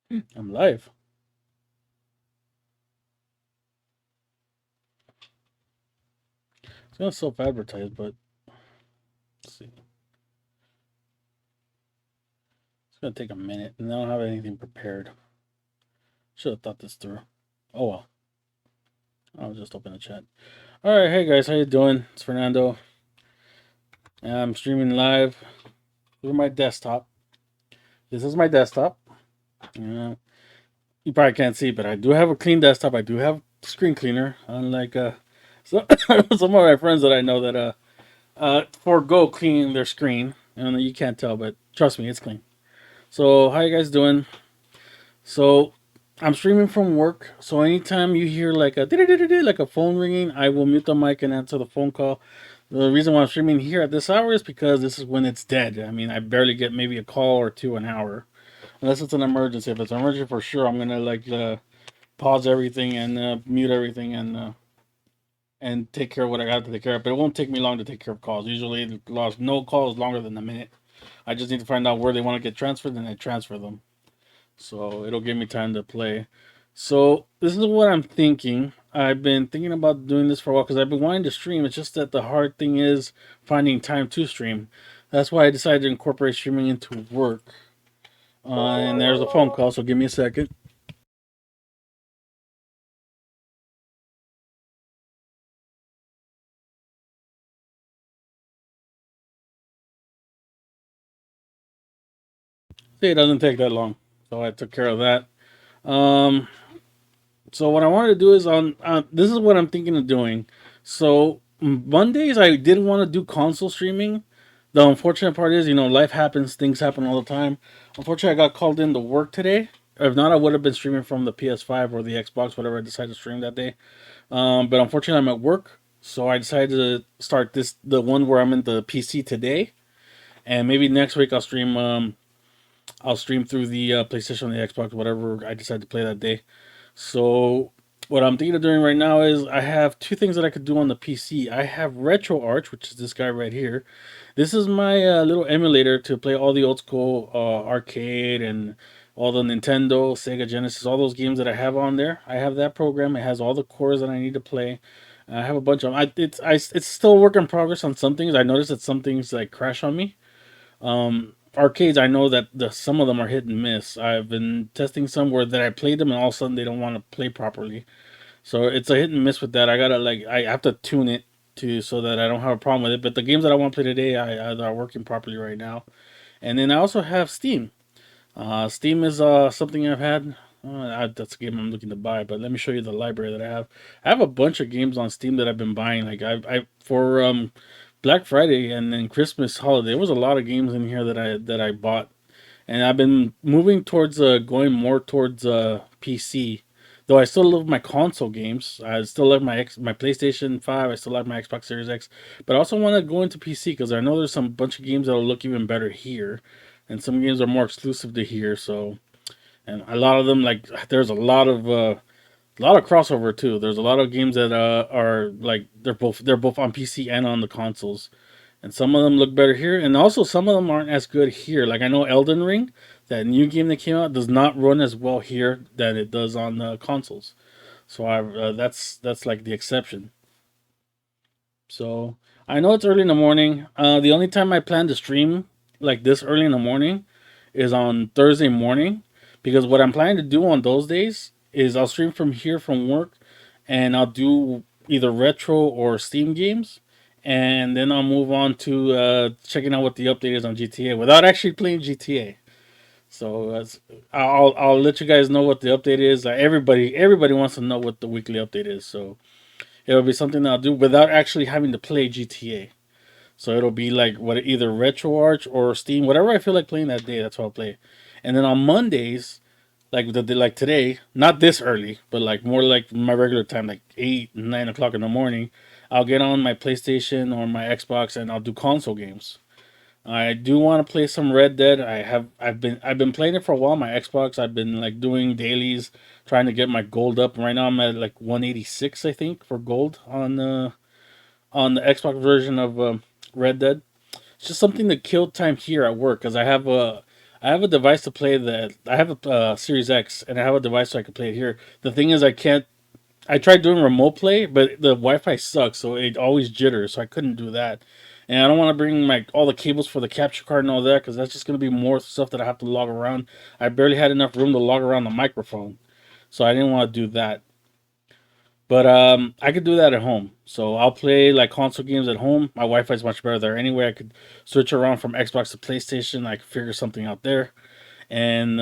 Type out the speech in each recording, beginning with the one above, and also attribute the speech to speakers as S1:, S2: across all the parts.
S1: I'm live. It's gonna self-advertise, but let's see. It's gonna take a minute, and I don't have anything prepared. Should have thought this through. Oh well. I'll just open the chat. All right, hey guys, how you doing? It's Fernando. I'm streaming live through my desktop. This is my desktop. Uh, you probably can't see, but I do have a clean desktop. I do have screen cleaner, unlike so, some of my friends that I know that forego cleaning their screen. And you can't tell, but trust me, it's clean. So how you guys doing? So I'm streaming from work. So anytime you hear like a like a phone ringing, I will mute the mic and answer the phone call. The reason why I'm streaming here at this hour is because this is when it's dead. I mean, I barely get maybe a call or two an hour, unless it's an emergency. If it's an emergency, for sure, I'm gonna pause everything and mute everything and take care of what I got to take care of. But it won't take me long to take care of calls. Usually, lost no calls longer than a minute. I just need to find out where they want to get transferred, and I transfer them. So it'll give me time to play. So this is what I'm thinking. I've been thinking about doing this for a while because I've been wanting to stream. It's just that the hard thing is finding time to stream. That's why I decided to incorporate streaming into work. And there's a phone call, so give me a second. See, it doesn't take that long, so I took care of that. Um, so what I wanted to do is on this is what I'm thinking of doing. So Mondays I did want to do console streaming. The unfortunate part is, life happens, things happen all the time. Unfortunately, I got called in to work today. If not, I would have been streaming from the PS5 or the Xbox, whatever I decided to stream that day. But unfortunately, I'm at work, so I decided to start the one where I'm in the PC today, and maybe next week I'll stream. I'll stream through the PlayStation, the Xbox, whatever I decide to play that day. So what I'm thinking of doing right now is I have two things that I could do on the PC. I have RetroArch, which is this guy right here. This is my little emulator to play all the old school arcade and all the Nintendo, Sega Genesis, all those games that I have on there. I have that program. It has all the cores that I need to play. I have a bunch of. It's still a work in progress on some things. I noticed that some things like crash on me. Arcades, I know that some of them are hit and miss. I've been testing some where that I played them and all of a sudden they don't want to play properly. So it's a hit and miss with that. I gotta I have to tune it to so that I don't have a problem with it. But the games that I want to play today, I are working properly right now. And then I also have Steam. Steam is something I've had. That's a game I'm looking to buy. But let me show you the library that I have. I have a bunch of games on Steam that I've been buying. Like I for Black Friday and then Christmas holiday, there was a lot of games in here that I bought, and I've been moving towards going more towards PC. Though I still love my console games, I still love my PlayStation 5. I still like my Xbox Series X, but I also want to go into PC because I know there's some bunch of games that'll look even better here, and some games are more exclusive to here. So, and a lot of them there's a lot of crossover too. There's a lot of games that are like they're both on PC and on the consoles, and some of them look better here, and also some of them aren't as good here. Like I know Elden Ring, that new game that came out, does not run as well here than it does on the consoles. So that's like the exception. So I know it's early in the morning. The only time I plan to stream like this early in the morning is on Thursday morning, because what I'm planning to do on those days is I'll stream from here from work, and I'll do either retro or Steam games, and then I'll move on to checking out what the update is on GTA without actually playing GTA. So I'll let you guys know what the update is. Everybody wants to know what the weekly update is, so it'll be something that I'll do without actually having to play GTA. So it'll be like what either RetroArch or Steam, whatever I feel like playing that day. That's what I'll play. And then on Mondays, like today, not this early, but like more like my regular time, like 8, 9 o'clock in the morning, I'll get on my PlayStation or my Xbox and I'll do console games. I do want to play some Red Dead. I've been playing it for a while. My Xbox, I've been like doing dailies, trying to get my gold up. Right now I'm at like 186, I think, for gold on the Xbox version of Red Dead. It's just something to kill time here at work because I I have a device to play that. I have a Series X, and I have a device so I can play it here. The thing is, I can't. I tried doing remote play, but the Wi-Fi sucks, so it always jitters. So I couldn't do that, and I don't want to bring my all the cables for the capture card and all that because that's just gonna be more stuff that I have to log around. I barely had enough room to log around the microphone, so I didn't want to do that. But I could do that at home. So I'll play like console games at home. My Wi-Fi is much better there. Anyway, I could switch around from Xbox to PlayStation. I could figure something out there, and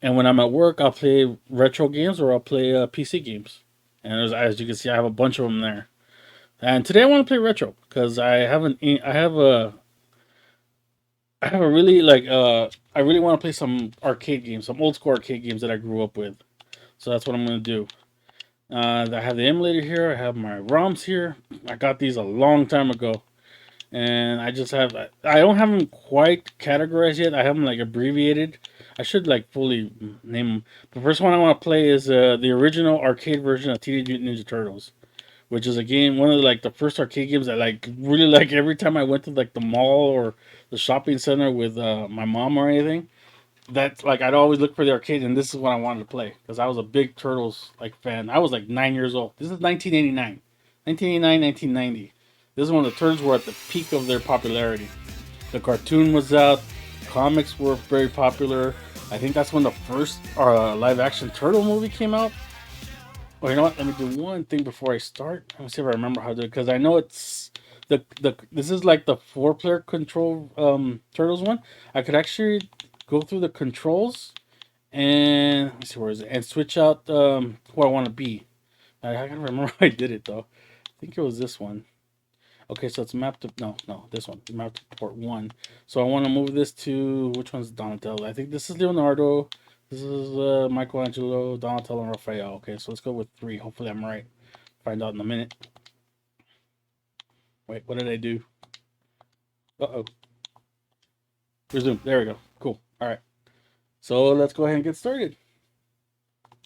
S1: when I'm at work, I'll play retro games or I'll play PC games. And as you can see, I have a bunch of them there. And today I want to play retro because I have a really I really want to play some arcade games, some old school arcade games that I grew up with. So that's what I'm gonna do. I have the emulator here. I have my ROMs here. I got these a long time ago, and I don't have them quite categorized yet. I have them like abbreviated. I should like fully name them. The first one I want to play is the original arcade version of Teenage Mutant Ninja Turtles, which is a game, one of like the first arcade games I like really like. Every time I went to like the mall or the shopping center with my mom or anything, that's like I'd always look for the arcade, and this is what I wanted to play because I was a big Turtles like fan. I was like 9 years old. This is 1989, 1989, 1990. This is when the Turtles were at the peak of their popularity. The cartoon was out, comics were very popular. I think that's when the first live action Turtle movie came out. Oh, you know what? Let me do one thing before I start. Let me see if I remember how to do it because I know it's the this is like the 4 player control Turtles one. I could actually go through the controls and let me see where is it and switch out who I want to be. I gotta remember how I did it though. I think it was this one. Okay, so it's mapped to no this one mapped to port 1. So I want to move this to which one's Donatello? I think this is Leonardo. This is Michelangelo, Donatello, and Raphael. Okay, so let's go with 3. Hopefully I'm right. Find out in a minute. Wait, what did I do? Uh-oh. Resume. There we go. Cool. All right. So let's go ahead and get started.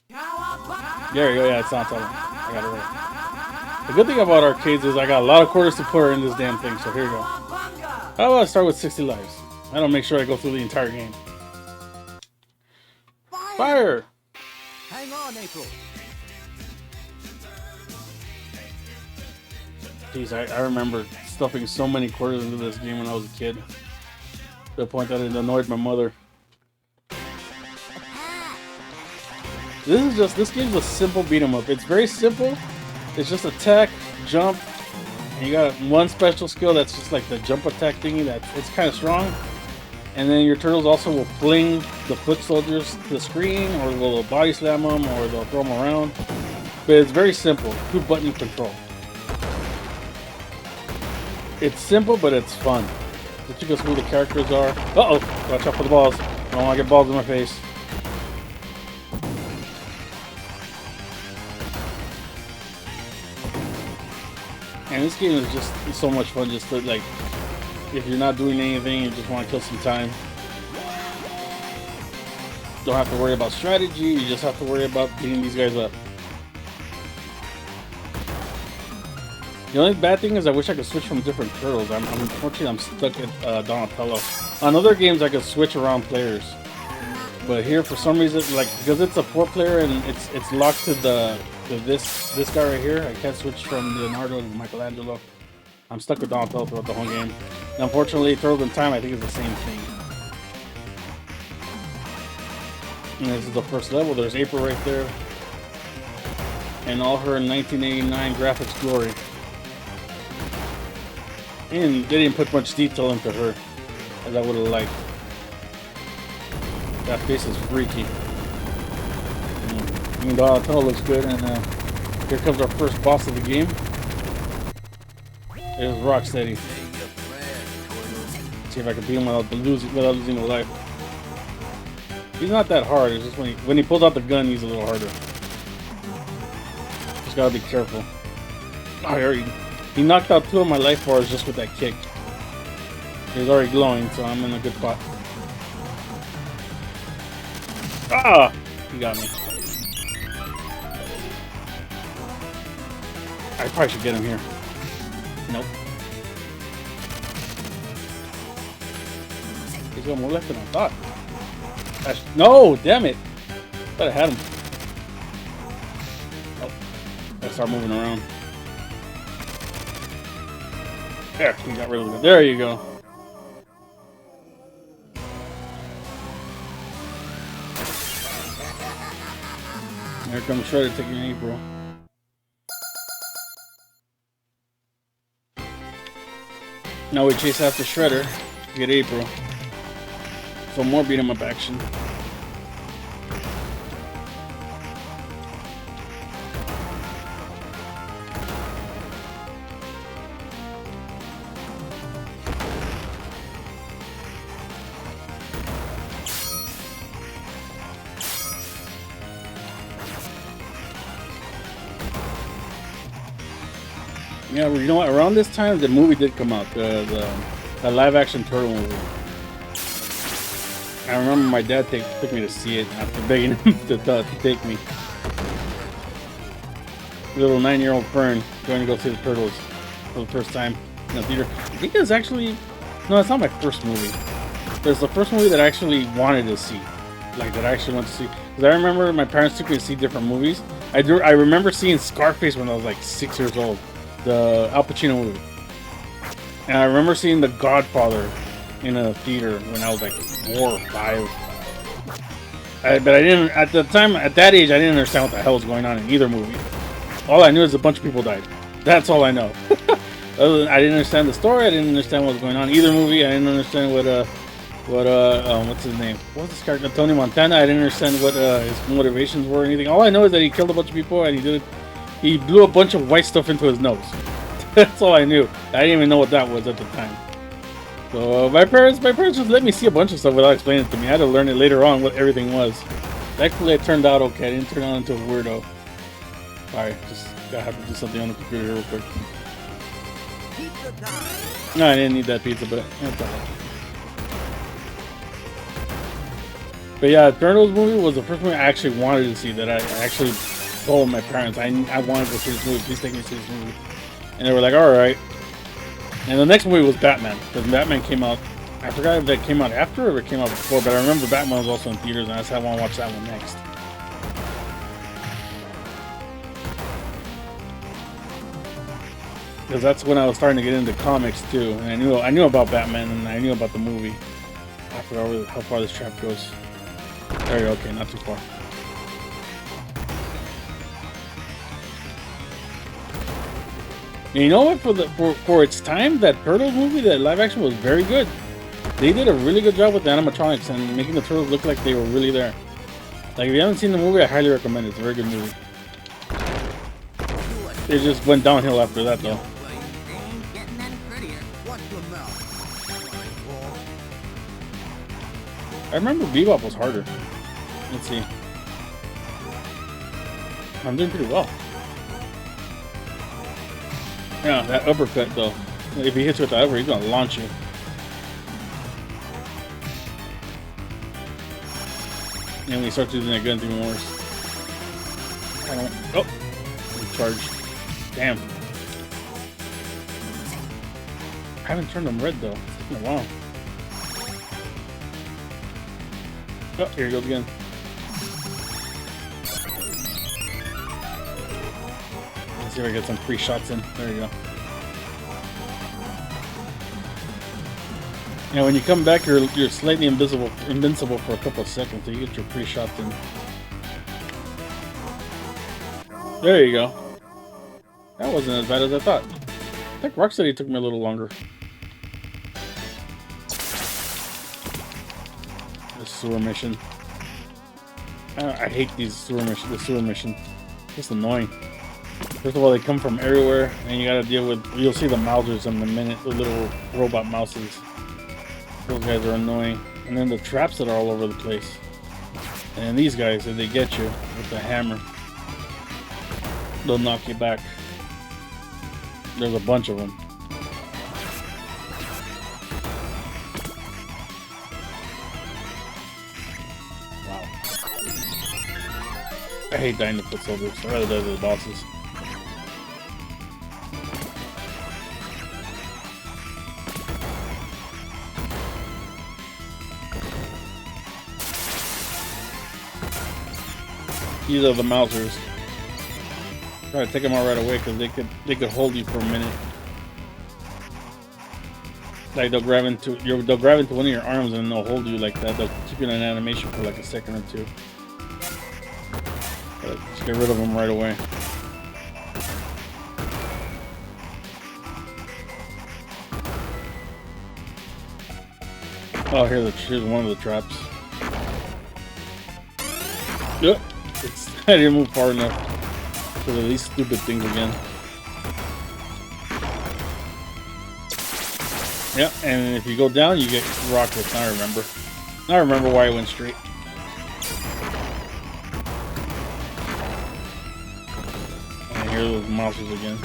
S1: There we go. Yeah, it's Donatello. I got it right. The good thing about arcades is I got a lot of quarters to put in this damn thing. So here we go. How about I start with 60 lives? I don't make sure I go through the entire game. Fire!
S2: Hang on, April.
S1: Jeez, I remember stuffing so many quarters into this game when I was a kid. To the point that it annoyed my mother. This game's a simple beat 'em up. It's very simple. It's just attack, jump, and you got one special skill that's just like the jump attack thingy it's kind of strong. And then your turtles also will fling the foot soldiers to the screen, or they'll body slam them, or they'll throw them around. But it's very simple. 2-button control. It's simple, but it's fun. Let's check out who the characters are. Uh-oh! Watch out for the balls. I don't want to get balls in my face. And this game is just so much fun just to, like, if you're not doing anything, you just want to kill some time. Don't have to worry about strategy, you just have to worry about beating these guys up. The only bad thing is I wish I could switch from different turtles. Unfortunately, I'm stuck at Donatello. On other games, I could switch around players. But here, for some reason, like, because it's a 4-player and it's locked to this guy right here, I can't switch from Leonardo to Michelangelo. I'm stuck with Donatello throughout the whole game. And unfortunately, Turtles in Time, I think, is the same thing. And this is the first level. There's April right there. And all her 1989 graphics glory. And they didn't put much detail into her, as I would have liked. That face is freaky. And Donatello looks good, and here comes our first boss of the game. It's Rocksteady. See if I can beat him without losing a life. He's not that hard. It's just when he pulls out the gun, he's a little harder. Just gotta be careful. He knocked out 2 of my life bars just with that kick. He was already glowing, so I'm in a good spot. Ah! He got me. I probably should get him here. Nope. He's got more left than I thought. No, damn it. Thought I had him. Oh, gotta start moving around. There, we got rid of it. There you go. Here comes Shredder taking April. Now we chase after Shredder to get April. So more beat 'em up action. Yeah, you know what? Around this time, the movie did come out. The live-action Turtle movie. I remember my dad took me to see it after begging him to take me. Little 9-year-old Fern going to go see the Turtles for the first time in the theater. I think it's actually... No, it's not my first movie. But it's the first movie that I actually wanted to see. Like, that I actually went to see. Because I remember my parents took me to see different movies. I remember seeing Scarface when I was like 6 years old. The Al Pacino movie. And I remember seeing The Godfather in a theater when I was like 4 or 5. But I didn't, at the time, at that age, I didn't understand what the hell was going on in either movie. All I knew is a bunch of people died. That's all I know. I didn't understand the story. I didn't understand what was going on in either movie. I didn't understand what's his name? What was this character? Tony Montana. I didn't understand what his motivations were or anything. All I know is that he killed a bunch of people and he blew a bunch of white stuff into his nose. That's all I knew. I didn't even know what that was at the time. So my parents just let me see a bunch of stuff without explaining it to me. I had to learn it later on what everything was. Thankfully, it turned out okay. I didn't turn out into a weirdo. Sorry, just gotta have to do something on the computer here real quick. No, I didn't need that pizza, but that's alright. But yeah, Turtles movie was the first movie I actually wanted to see. That I actually told my parents I wanted to see this movie. Please take me to see this movie. And they were like, all right. And the next movie was Batman, because Batman came out. I forgot if that came out after or it came out before, but I remember Batman was also in theaters, and I said I want to watch that one next. Because that's when I was starting to get into comics too, and I knew about Batman, and I knew about the movie. I forgot how far this trap goes. There you go. Okay, not too far. And you know what? For its time, that Turtles movie, that live action, was very good. They did a really good job with the animatronics and making the Turtles look like they were really there. Like, if you haven't seen the movie, I highly recommend it. It's a very good movie. It just went downhill after that, though. I remember Bebop was harder. Let's see. I'm doing pretty well. Yeah, that uppercut though. If he hits you with that uppercut, he's gonna launch you. And when he starts using that gun, it's even worse. I don't. Oh! Charge. Damn. I haven't turned them red though. It's taking a while. Oh, here he goes again. Let's see if I get some free shots in. There you go. Now, when you come back, you're slightly invincible for a couple of seconds, so you get your free shots in. There you go. That wasn't as bad as I thought. I think Rocksteady took me a little longer. The sewer mission. I hate these sewer missions. The sewer mission. It's annoying. First of all, they come from everywhere, and you gotta deal with. You'll see the Mousers in a minute. The little robot mouses. Those guys are annoying. And then the traps that are all over the place. And these guys, if they get you with the hammer, they'll knock you back. There's a bunch of them. Wow. I hate dying to foot soldiers. I'd rather die to the bosses. These are the Mousers. Try to take them out right away because they could hold you for a minute. Like they'll grab into one of your arms and they'll hold you like that. They'll keep you in an animation for like a second or two. But just get rid of them right away. Oh, here's one of the traps. Yep, I didn't move far enough because of these stupid things again. Yep, and if you go down, you get rockets. Now I remember why I went straight. And here are those monsters again.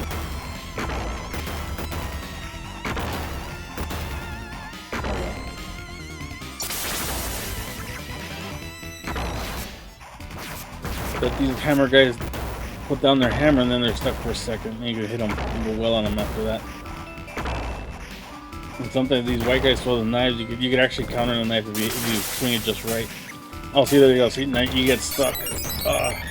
S1: But these hammer guys put down their hammer and then they're stuck for a second. And you can hit them and go well on them after that. And sometimes these white guys throw the knives. You could actually counter the knife if you swing it just right. Oh, see, there you go. See, now you get stuck. Alright,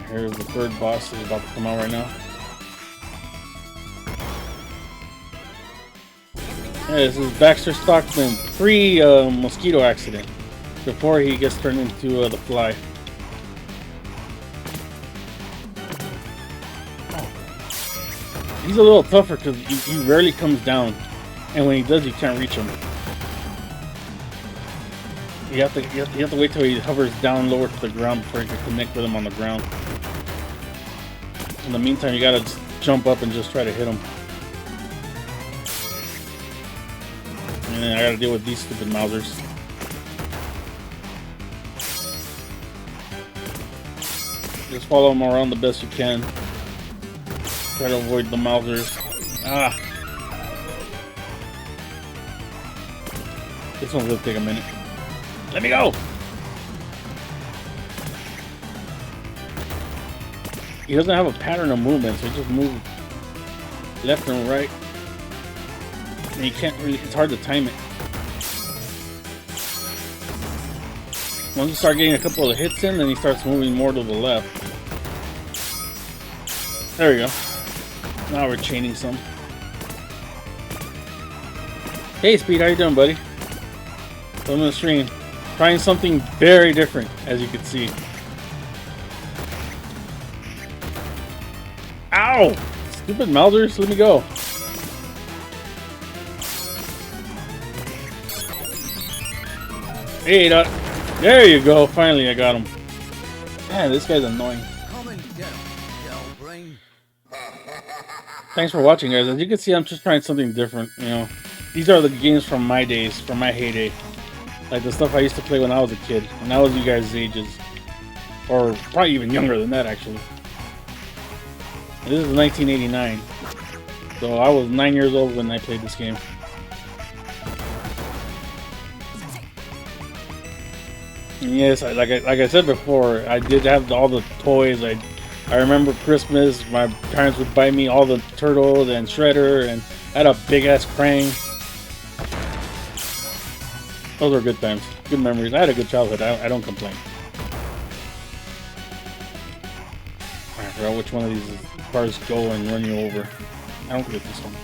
S1: here's the third boss that's about to come out right now. Yeah, this is Baxter Stockman pre-mosquito accident. Before he gets turned into the fly. He's a little tougher because he rarely comes down, and when he does, you can't reach him. You have to wait till he hovers down lower to the ground before you can connect with him on the ground. In the meantime, you gotta just jump up and just try to hit him. And then I gotta deal with these stupid Mousers. Just follow them around the best you can. Try to avoid the Mousers. Ah! This one's gonna take a minute. Let me go! He doesn't have a pattern of movement, so he just moves left and right. And you can't really, it's hard to time it. Once you start getting a couple of hits in, then he starts moving more to the left. There we go. Now we're chaining some. Hey Speed, how you doing, buddy? I'm on the stream. Trying something very different, as you can see. Ow! Stupid Mousers, let me go. Hey, there you go. Finally, I got him. Man, this guy's annoying. Thanks for watching, guys. As you can see, I'm just trying something different. You know, these are the games from my days, from my heyday, like the stuff I used to play when I was a kid, when I was you guys' ages, or probably even younger than that, actually. This is 1989, so I was 9 years old when I played this game. And yes, like I said before, I did have all the toys. I remember Christmas, my parents would buy me all the Turtles and Shredder, and I had a big ass Krang. Those were good times, good memories. I had a good childhood. I don't complain. I forgot which one of these cars go and run you over. I don't get this one.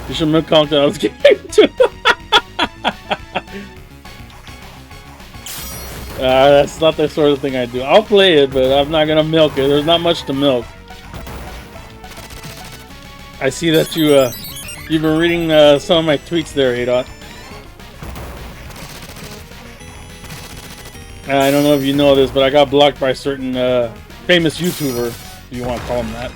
S1: You should milk count that I was getting to. That's not the sort of thing I do. I'll play it, but I'm not gonna milk it. There's not much to milk. I see that you've been reading some of my tweets there, Adot. I don't know if you know this, but I got blocked by a certain famous YouTuber, if you want to call him that.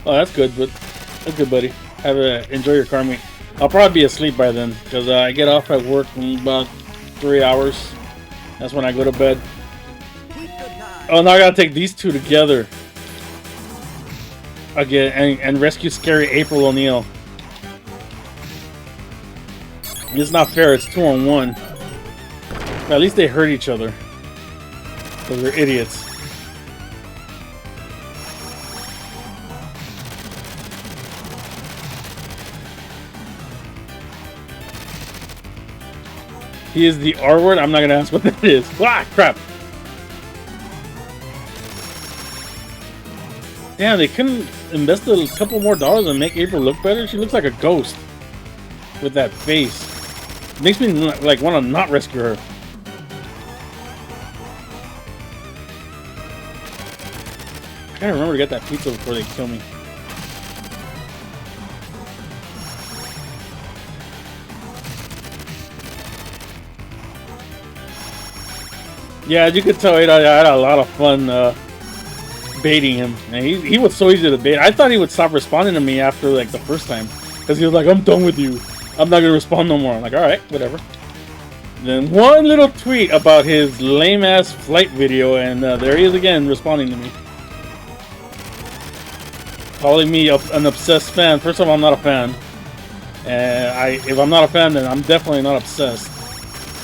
S1: Oh, that's good, but that's good, buddy. Enjoy your car meet. I'll probably be asleep by then, because I get off at work in about 3 hours. That's when I go to bed. Oh, now I gotta take these two together again and rescue scary April O'Neil. It's not fair. It's 2-on-1. At least they hurt each other. Because they're idiots. He is the R word. I'm not gonna ask what that is. Ah, crap. Damn, they couldn't invest a couple more dollars and make April look better. She looks like a ghost with that face. Makes me like want to not rescue her. I gotta remember to get that pizza before they kill me. Yeah, as you could tell, I had a lot of fun baiting him. And he was so easy to bait. I thought he would stop responding to me after like the first time. Because he was like, I'm done with you. I'm not going to respond no more. I'm like, alright, whatever. Then one little tweet about his lame-ass flight video, and there he is again, responding to me. Calling me an obsessed fan. First of all, I'm not a fan. And if I'm not a fan, then I'm definitely not obsessed.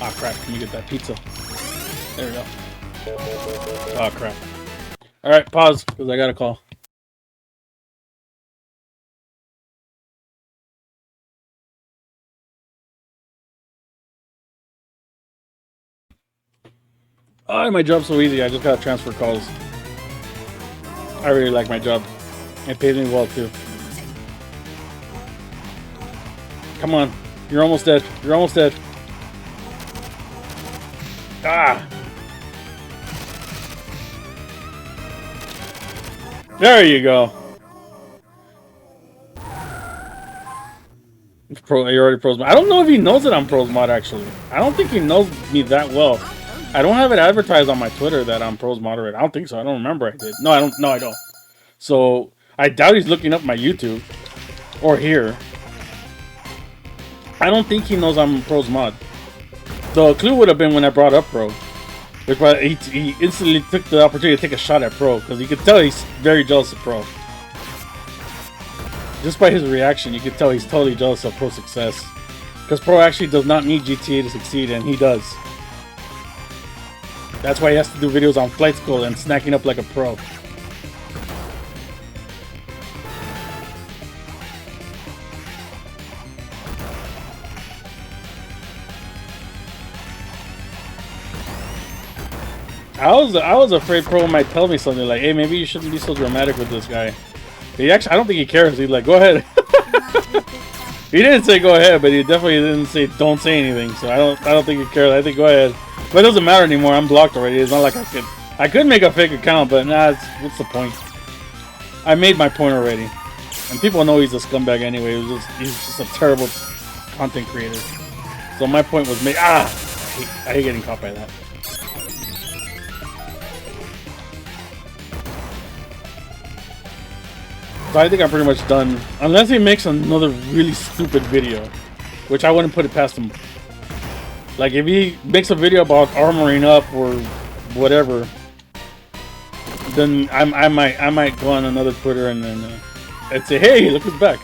S1: Ah, crap. Can you get that pizza? There we go. Oh, crap. Alright, pause, because I got a call. Oh, my job's so easy. I just gotta transfer calls. I really like my job. It pays me well, too. Come on. You're almost dead. You're almost dead. Ah! There you go. You're already pros mod. I don't know if he knows that I'm pros mod, actually. I don't think he knows me that well. I don't have it advertised on my Twitter that I'm pros moderator. I don't think so. I don't remember I did. No, I don't. No, I don't. So I doubt he's looking up my YouTube or here. I don't think he knows I'm pros mod. The clue would have been when I brought up pro. He instantly took the opportunity to take a shot at pro because you could tell he's very jealous of pro. Just by his reaction, you could tell he's totally jealous of pro's success. Because pro actually does not need GTA to succeed, and he does. That's why he has to do videos on flight school and snacking up like a pro. I was afraid pro might tell me something like, hey, maybe you shouldn't be so dramatic with this guy. He actually, I don't think he cares. He's like, go ahead. He didn't say go ahead, but he definitely didn't say don't say anything. So I don't think he cares. I think go ahead. But it doesn't matter anymore. I'm blocked already. It's not like I could make a fake account, but nah, what's the point? I made my point already. And people know he's a scumbag anyway. He's just a terrible content creator. So my point was made. Ah! I hate getting caught by that. So I think I'm pretty much done. Unless he makes another really stupid video. Which I wouldn't put it past him. Like if he makes a video about armoring up or whatever, then I might go on another Twitter and then and say, hey, look who's back.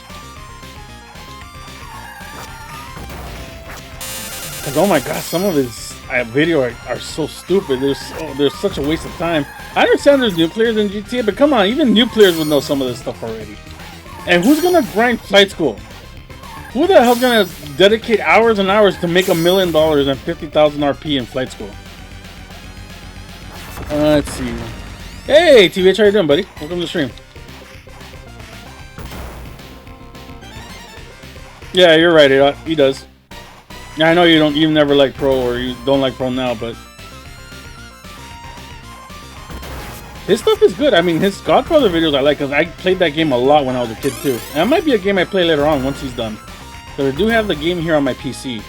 S1: Cause oh my gosh, some of his video are so stupid. There's such a waste of time. I understand there's new players in GTA, but come on, even new players would know some of this stuff already. And who's gonna grind flight school? Who the hell's gonna dedicate hours and hours to make $1 million and 50,000 RP in flight school? Let's see. Hey, TVH, how you doing, buddy? Welcome to the stream. Yeah, you're right. He does. Yeah, I know you never like pro or you don't like pro now, but his stuff is good. I mean, his Godfather videos I like because I played that game a lot when I was a kid too. And that might be a game I play later on once he's done. But I do have the game here on my PC.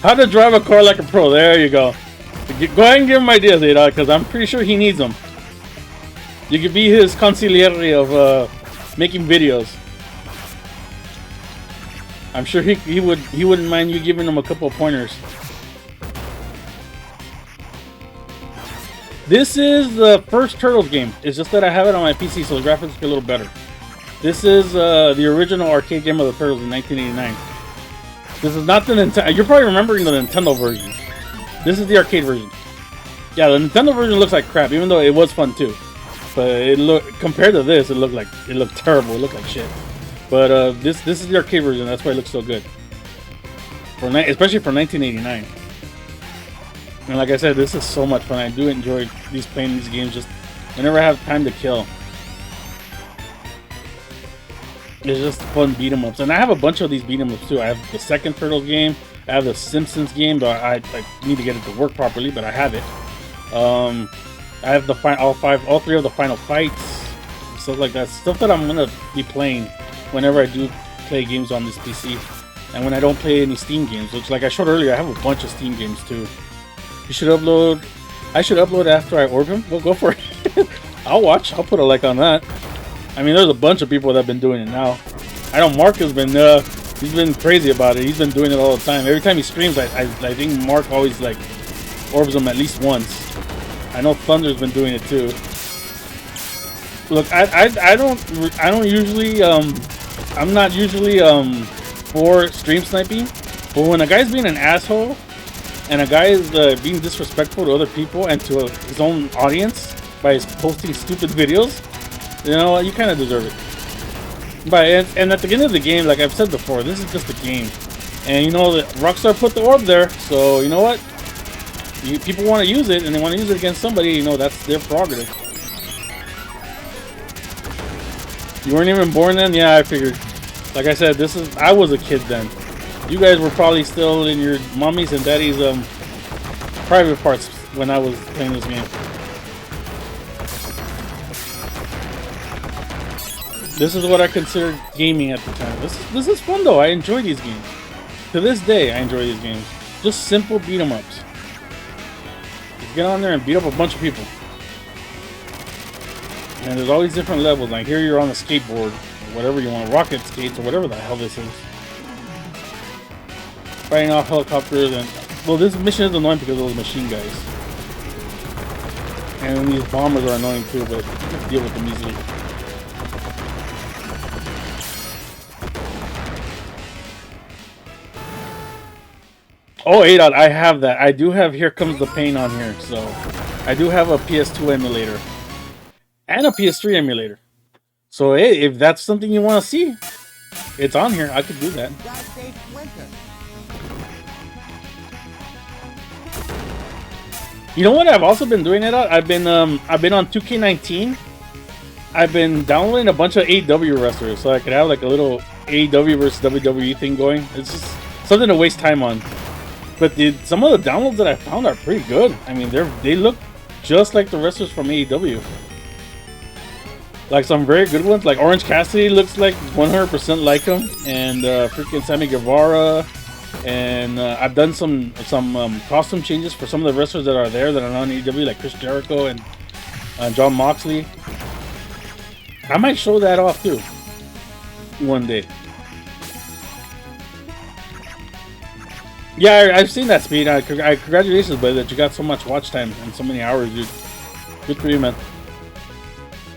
S1: How to drive a car like a pro. There you go. Go ahead and give him ideas, Ada, because I'm pretty sure he needs them. You could be his consigliere of making videos. I'm sure he wouldn't mind you giving him a couple of pointers. This is the first Turtles game. It's just that I have it on my PC, so the graphics are a little better. This is the original arcade game of the Turtles in 1989. This is not the Nintendo. You're probably remembering the Nintendo version. This is the arcade version. Yeah, the Nintendo version looks like crap, even though it was fun too. But it compared to this, it looked terrible. It looked like shit. But this is the arcade version. That's why it looks so good. Especially for 1989. And like I said, this is so much fun. I do enjoy playing these games just whenever I have time to kill. It's just fun beat 'em ups, and I have a bunch of these beat 'em ups too. I have the second Turtles game. I have the Simpsons game, but I need to get it to work properly. But I have it. I have the all three of the Final Fights, stuff like that. Stuff that I'm gonna be playing whenever I do play games on this PC, and when I don't play any Steam games. Which, like I showed earlier, I have a bunch of Steam games too. You should upload. I should upload after I order them. Well, go for it. I'll watch. I'll put a like on that. I mean, there's a bunch of people that have been doing it now. I know Mark has been. He's been crazy about it. He's been doing it all the time. Every time he streams, I think Mark always like orbs them at least once. I know Thunder's been doing it too. Look, I don't usually I'm not usually for stream sniping, but when a guy's being an asshole and a guy is being disrespectful to other people and to his own audience by posting stupid videos, you know what, you kind of deserve it. But and at the end of the game, like I've said before, this is just a game, and you know that Rockstar put the orb there, so you know what. People want to use it, and they want to use it against somebody, you know, that's their prerogative. You weren't even born then? Yeah, I figured. Like I said, I was a kid then. You guys were probably still in your mommies and daddies' private parts when I was playing this game. This is what I considered gaming at the time. This is fun though, I enjoy these games. To this day, I enjoy these games. Just simple beat 'em ups. Get on there and beat up a bunch of people. And there's always different levels. Like here you're on a skateboard, or whatever you want, rocket skates, or whatever the hell this is. Fighting off helicopters, and well, this mission is annoying because of those machine guys. And these bombers are annoying too, but you can deal with them easily. Oh, ADOT, I have that. I do have Here Comes the Pain on here, so I do have a PS2 emulator and a PS3 emulator. So hey, if that's something you want to see, it's on here. I could do that. You know what? I've also been doing it. I've been on 2K19. I've been downloading a bunch of AEW wrestlers, so I could have like a little AEW versus WWE thing going. It's just something to waste time on. But some of the downloads that I found are pretty good. I mean, they look just like the wrestlers from AEW. Like some very good ones, like Orange Cassidy looks like 100% like him, and freaking Sammy Guevara. And I've done some costume changes for some of the wrestlers that are there that are on AEW, like Chris Jericho and John Moxley. I might show that off too one day. Yeah, I've seen that, Speed. Congratulations, buddy, that you got so much watch time and so many hours, dude. Good for you, man.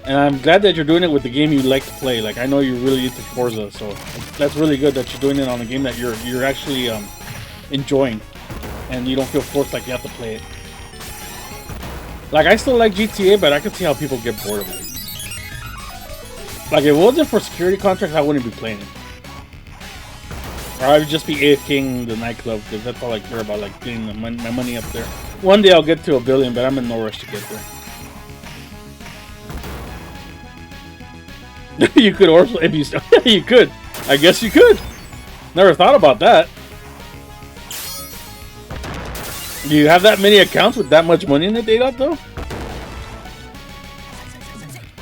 S1: And I'm glad that you're doing it with the game you like to play. Like, I know you're really into Forza, so that's really good that you're doing it on a game that you're actually enjoying, and you don't feel forced like you have to play it. Like, I still like GTA, but I can see how people get bored of it. Like, if it wasn't for security contracts, I wouldn't be playing it. Or I would just be AFKing the nightclub, because that's all I care about, like getting my money up there. One day I'll get to 1 billion, but I'm in no rush to get there. You could also, if you you could. I guess you could. Never thought about that. Do you have that many accounts with that much money in the data, though?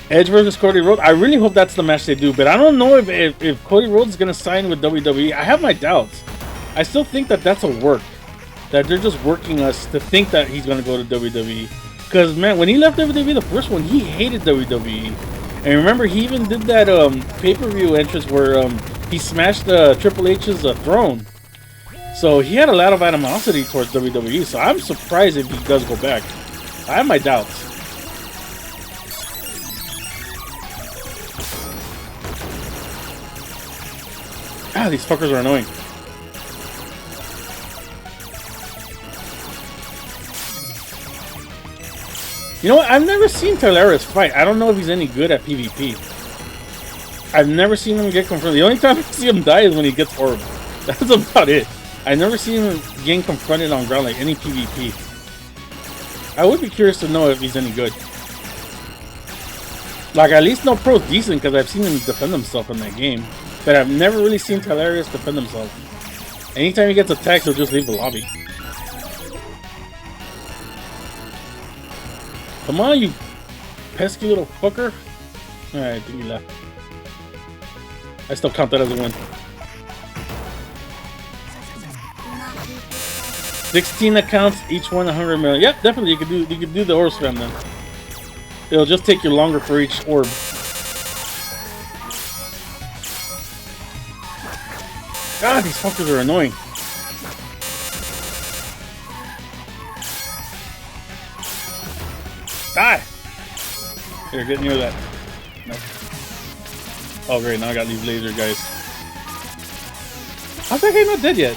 S1: Edge versus Cody Rhodes. I really hope that's the match they do, but I don't know if Cody Rhodes is gonna sign with WWE. I have my doubts. I still think that that's a work. That they're just working us to think that he's gonna go to WWE. Because man, when he left WWE, the first one, he hated WWE. And remember, he even did that pay-per-view entrance where he smashed Triple H's throne. So he had a lot of animosity towards WWE. So I'm surprised if he does go back. I have my doubts. Ah, these fuckers are annoying. You know what? I've never seen Talaris fight. I don't know if he's any good at PvP. I've never seen him get confronted. The only time I see him die is when he gets orbed. That's about it. I've never seen him getting confronted on ground like any PvP. I would be curious to know if he's any good. Like, at least No Pro's decent because I've seen him defend himself in that game. But I've never really seen Talarius defend himself. Anytime he gets attacked, he'll just leave the lobby. Come on, you pesky little fucker. Alright, I think he left. I still count that as a win. 16 accounts, each one 100 million. Yep, definitely you could do the orb spam then. It'll just take you longer for each orb. God, these fuckers are annoying. Die! Here, get near that. Nope. Oh great, now I got these laser guys. How's that guy not dead yet?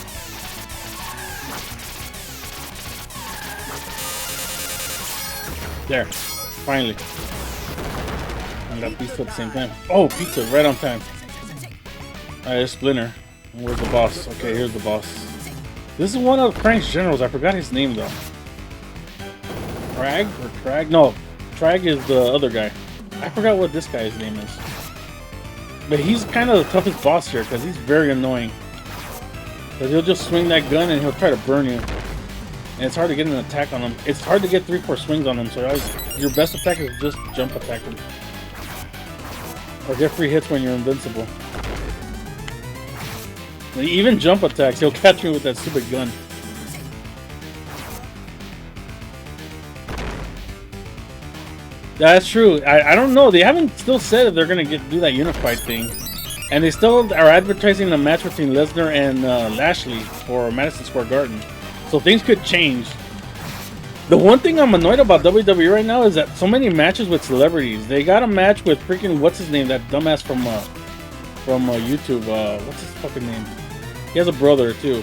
S1: There. Finally. I got pizza at the same time. Oh, pizza, right on time. Alright, there's Splinter. Where's the boss? Okay, here's the boss. This is one of Frank's generals. I forgot his name though. Trag or Trag? No, Trag is the other guy. I forgot what this guy's name is. But he's kind of the toughest boss here because he's very annoying. Because he'll just swing that gun and he'll try to burn you. And it's hard to get an attack on him. It's hard to get 3-4 swings on him, so your best attack is just jump attack him. Or get free hits when you're invincible. And even jump attacks, he'll catch me with that stupid gun. That's true. I don't know. They haven't still said if they're gonna do that unified thing, and they still are advertising a match between Lesnar and Lashley for Madison Square Garden. So things could change. The one thing I'm annoyed about WWE right now is that so many matches with celebrities. They got a match with freaking what's his name? That dumbass from YouTube. What's his fucking name? He has a brother too.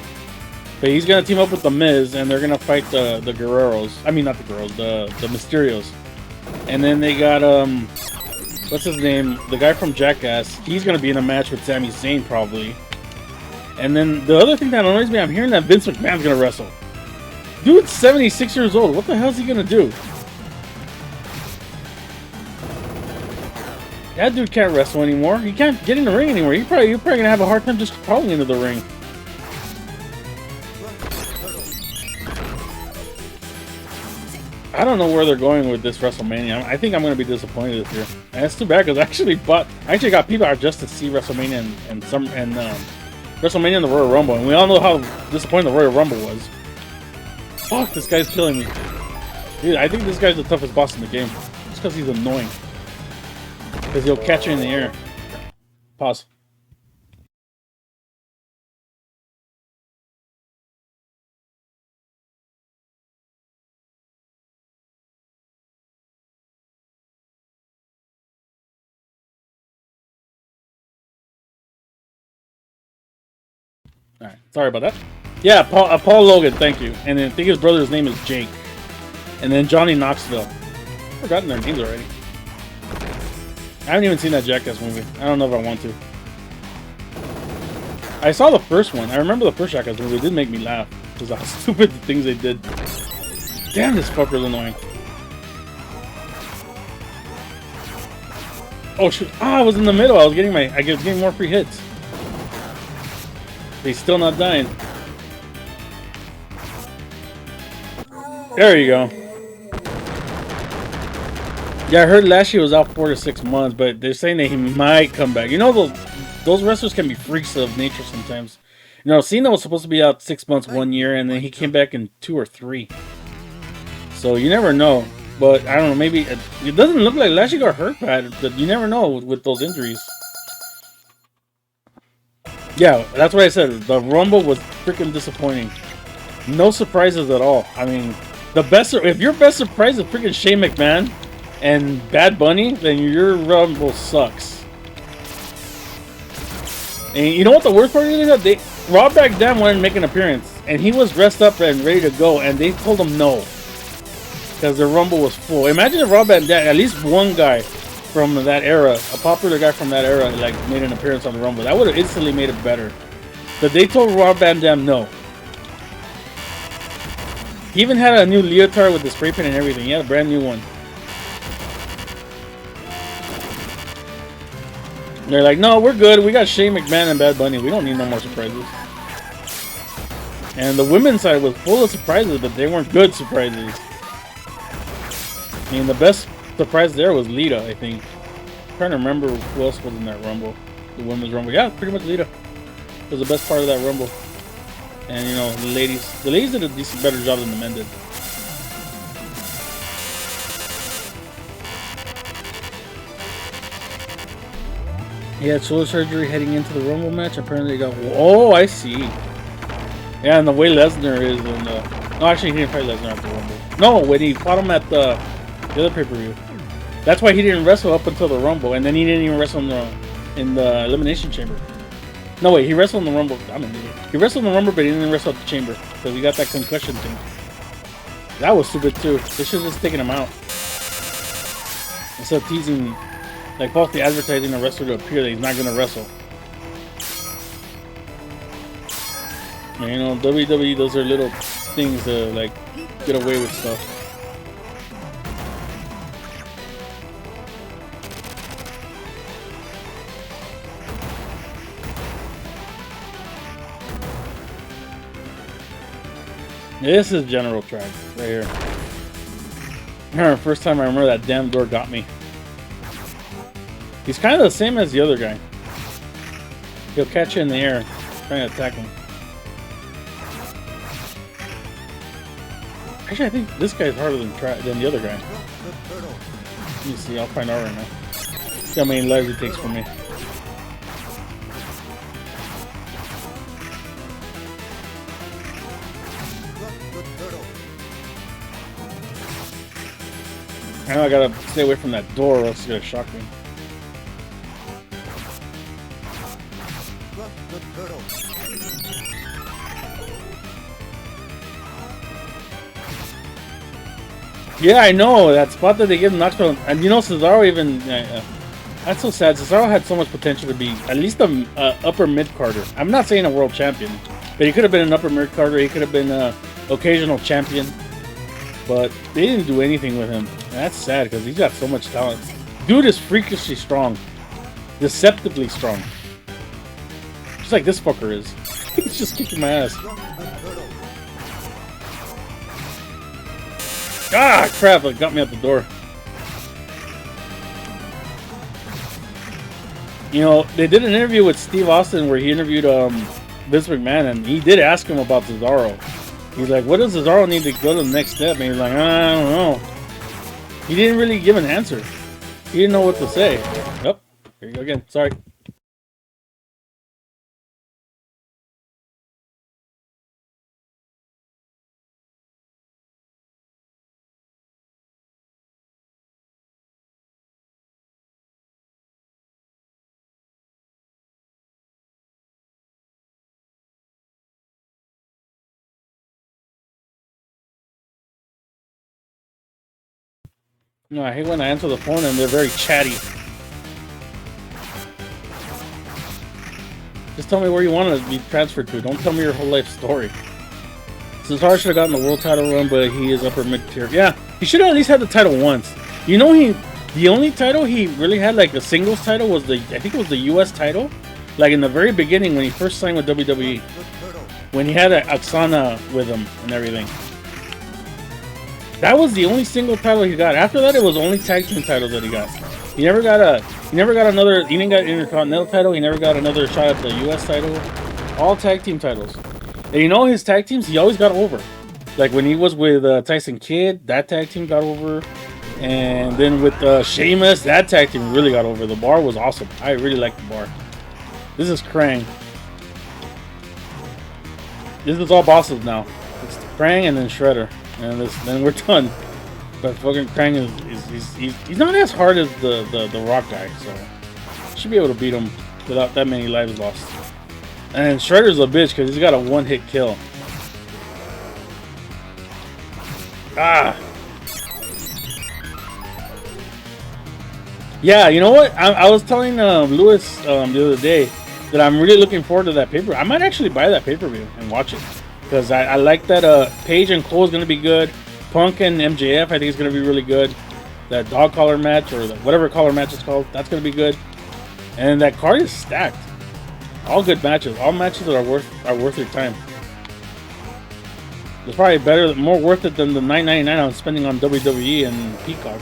S1: But he's gonna team up with the Miz, and they're gonna fight the Guerreros. I mean, not the Guerreros, the Mysterios. And then they got what's his name? The guy from Jackass. He's gonna be in a match with Sami Zayn probably. And then the other thing that annoys me, I'm hearing that Vince McMahon's gonna wrestle. Dude's 76 years old. What the hell is he gonna do? That dude can't wrestle anymore. He can't get in the ring anymore. You're probably gonna have a hard time just crawling into the ring. I don't know where they're going with this WrestleMania. I think I'm gonna be disappointed this year. And it's too bad because I actually got people out just to see WrestleMania and WrestleMania and the Royal Rumble, and we all know how disappointing the Royal Rumble was. Fuck, this guy's killing me. Dude, I think this guy's the toughest boss in the game. Just because he's annoying. Because he'll catch you in the air. Pause. Alright, sorry about that. Yeah, Paul Logan, thank you. And then I think his brother's name is Jake. And then Johnny Knoxville. I've forgotten their names already. I haven't even seen that Jackass movie. I don't know if I want to. I saw the first one. I remember the first Jackass movie. It did make me laugh. Because how stupid the things they did. Damn, this fucker's annoying. Oh shoot. Ah, I was in the middle. I was getting more free hits. He's still not dying. There you go. Yeah, I heard Lashley was out 4 to 6 months, but they're saying that he might come back. You know, those wrestlers can be freaks of nature sometimes. You know, Cena was supposed to be out 6 months, 1 year, and then he came back in 2 or 3. So you never know. But I don't know, maybe it doesn't look like Lashley got hurt bad, but you never know with those injuries. Yeah, that's what I said. The Rumble was freaking disappointing. No surprises at all. I mean, if your best surprise is freaking Shane McMahon and Bad Bunny, then your Rumble sucks. And you know what the worst part is? Rob Van wanted to make an appearance, and he was dressed up and ready to go, and they told him no. because the Rumble was full. Imagine if Rob Van Dam, at least one guy from that era, a popular guy from that era, like made an appearance on the Rumble. That would have instantly made it better. But they told Rob Van Dam no. He even had a new leotard with the spray paint and everything. He had a brand new one. They're like, no, we're good. We got Shane McMahon and Bad Bunny. We don't need no more surprises. And the women's side was full of surprises, but they weren't good surprises. I mean, the best surprise there was Lita, I think. I'm trying to remember who else was in that Rumble. The women's Rumble. Yeah, pretty much Lita was the best part of that Rumble. And, you know, the ladies did a decent, better job than the men did. He had shoulder surgery heading into the Rumble match. Apparently, he got. Oh, I see. Yeah, and the way Lesnar is in the. No, actually, he didn't fight Lesnar at the Rumble. No, when he fought him at the other pay-per-view. That's why he didn't wrestle up until the Rumble, and then he didn't even wrestle in the Elimination Chamber. No, wait, he wrestled in the Rumble. I'm an idiot. He wrestled in the Rumble, but he didn't wrestle at the Chamber because he got that concussion thing. That was stupid too. They should have just taken him out instead of teasing, like falsely advertising a wrestler to appear that he's not going to wrestle. And, you know, WWE, those are little things to like get away with stuff. This is General Track right here. First time I remember that damn door got me. He's kind of the same as the other guy. He'll catch you in the air, trying to attack him. Actually, I think this guy's harder than the other guy. Let me see. I'll find out right now. See how many lives it takes for me. I know I gotta stay away from that door or else it's gonna shock me. Yeah, I know that spot that they give him knockdown, and you know Cesaro even. That's so sad. Cesaro had so much potential to be at least a upper mid carder. I'm not saying a world champion, but he could have been an upper mid carder. He could have been an occasional champion, but they didn't do anything with him. And that's sad because he's got so much talent. Dude is freakishly strong, deceptively strong, just like this fucker is. He's just kicking my ass. Ah, crap! It got me at the door. You know, they did an interview with Steve Austin where he interviewed Vince McMahon, and he did ask him about Cesaro. He's like, "What does Cesaro need to go to the next step?" And he's like, "I don't know." He didn't really give an answer. He didn't know what to say. Yep. Here you go again. Sorry. No, I hate when I answer the phone and they're very chatty. Just tell me where you want to be transferred to. Don't tell me your whole life story. Cesaro should have gotten the world title run, but he is upper mid tier. Yeah, he should have at least had the title once. You know, the only title he really had, like a singles title, was I think it was the U.S. title. Like in the very beginning when he first signed with WWE, when he had Oksana with him and everything. That was the only single title he got. After that, it was only tag team titles that he got. He never got another. He didn't get an Intercontinental title. He never got another shot at the U.S. title. All tag team titles. And you know his tag teams, he always got over. Like when he was with Tyson Kidd, that tag team got over. And then with Sheamus, that tag team really got over. The Bar was awesome. I really liked the Bar. This is Krang. This is all bosses now. It's Krang and then Shredder. And then we're done. But fucking Krang he's not as hard as the Rock guy, so should be able to beat him without that many lives lost. And Shredder's a bitch because he's got a one-hit kill. Ah, Yeah, you know what? I was telling Lewis the other day that I'm really looking forward to that paper. I might actually buy that pay per view and watch it because I like that Paige and Cole is gonna be good. Punk and MJF I think is gonna be really good. That dog collar match or whatever collar match it's called, that's gonna be good. And that card is stacked. All good matches. All matches that are worth your time. It's probably better, more worth it than the $9.99 I'm spending on WWE and Peacock.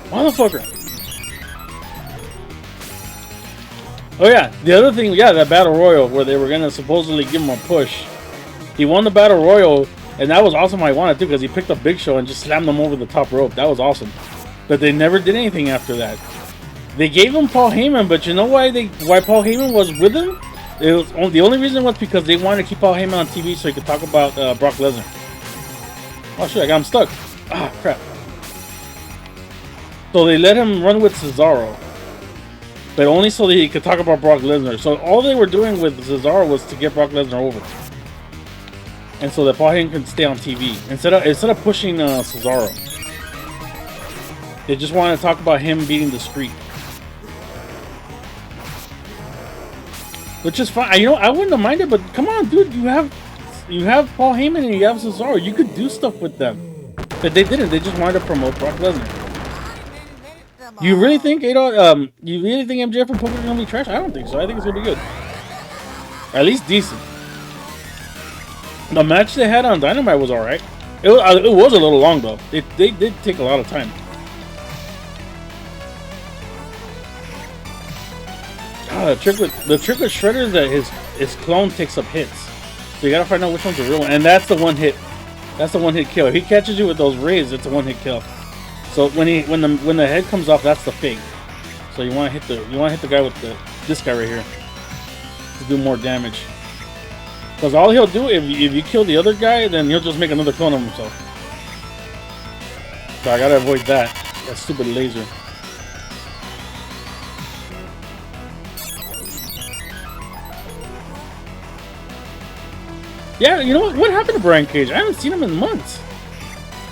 S1: Motherfucker. Oh yeah, the other thing, yeah, that battle royal where they were gonna supposedly give him a push. He won the battle royal, and that was awesome. I wanted to because he picked up Big Show and just slammed him over the top rope. That was awesome. But they never did anything after that. They gave him Paul Heyman, but you know why Paul Heyman was with him? The only reason was because they wanted to keep Paul Heyman on TV so he could talk about Brock Lesnar. Oh shit, I got him stuck. Ah, crap. So they let him run with Cesaro, but only so that he could talk about Brock Lesnar. So all they were doing with Cesaro was to get Brock Lesnar over, and so that Paul Heyman could stay on TV instead of pushing Cesaro. They just wanted to talk about him beating the Streak, which is fine. You know, I wouldn't have minded, but come on, dude, you have Paul Heyman and you have Cesaro. You could do stuff with them, but they didn't. They just wanted to promote Brock Lesnar. You really think you really think MJF and Punk are gonna be trash? I don't think so. I think it's gonna be good. At least decent. The match they had on Dynamite was alright. It was a little long though. They did take a lot of time. The trick with Shredder is that his clone takes up hits. So you gotta find out which one's the real one. And that's the one hit. That's the one hit kill. If he catches you with those rays, it's a one hit kill. So when the head comes off, that's the fake. So you want to hit the guy with this guy right here to do more damage. Because all he'll do if you kill the other guy, then he'll just make another clone of himself. So I gotta avoid that stupid laser. Yeah, you know what? What happened to Brian Cage? I haven't seen him in months.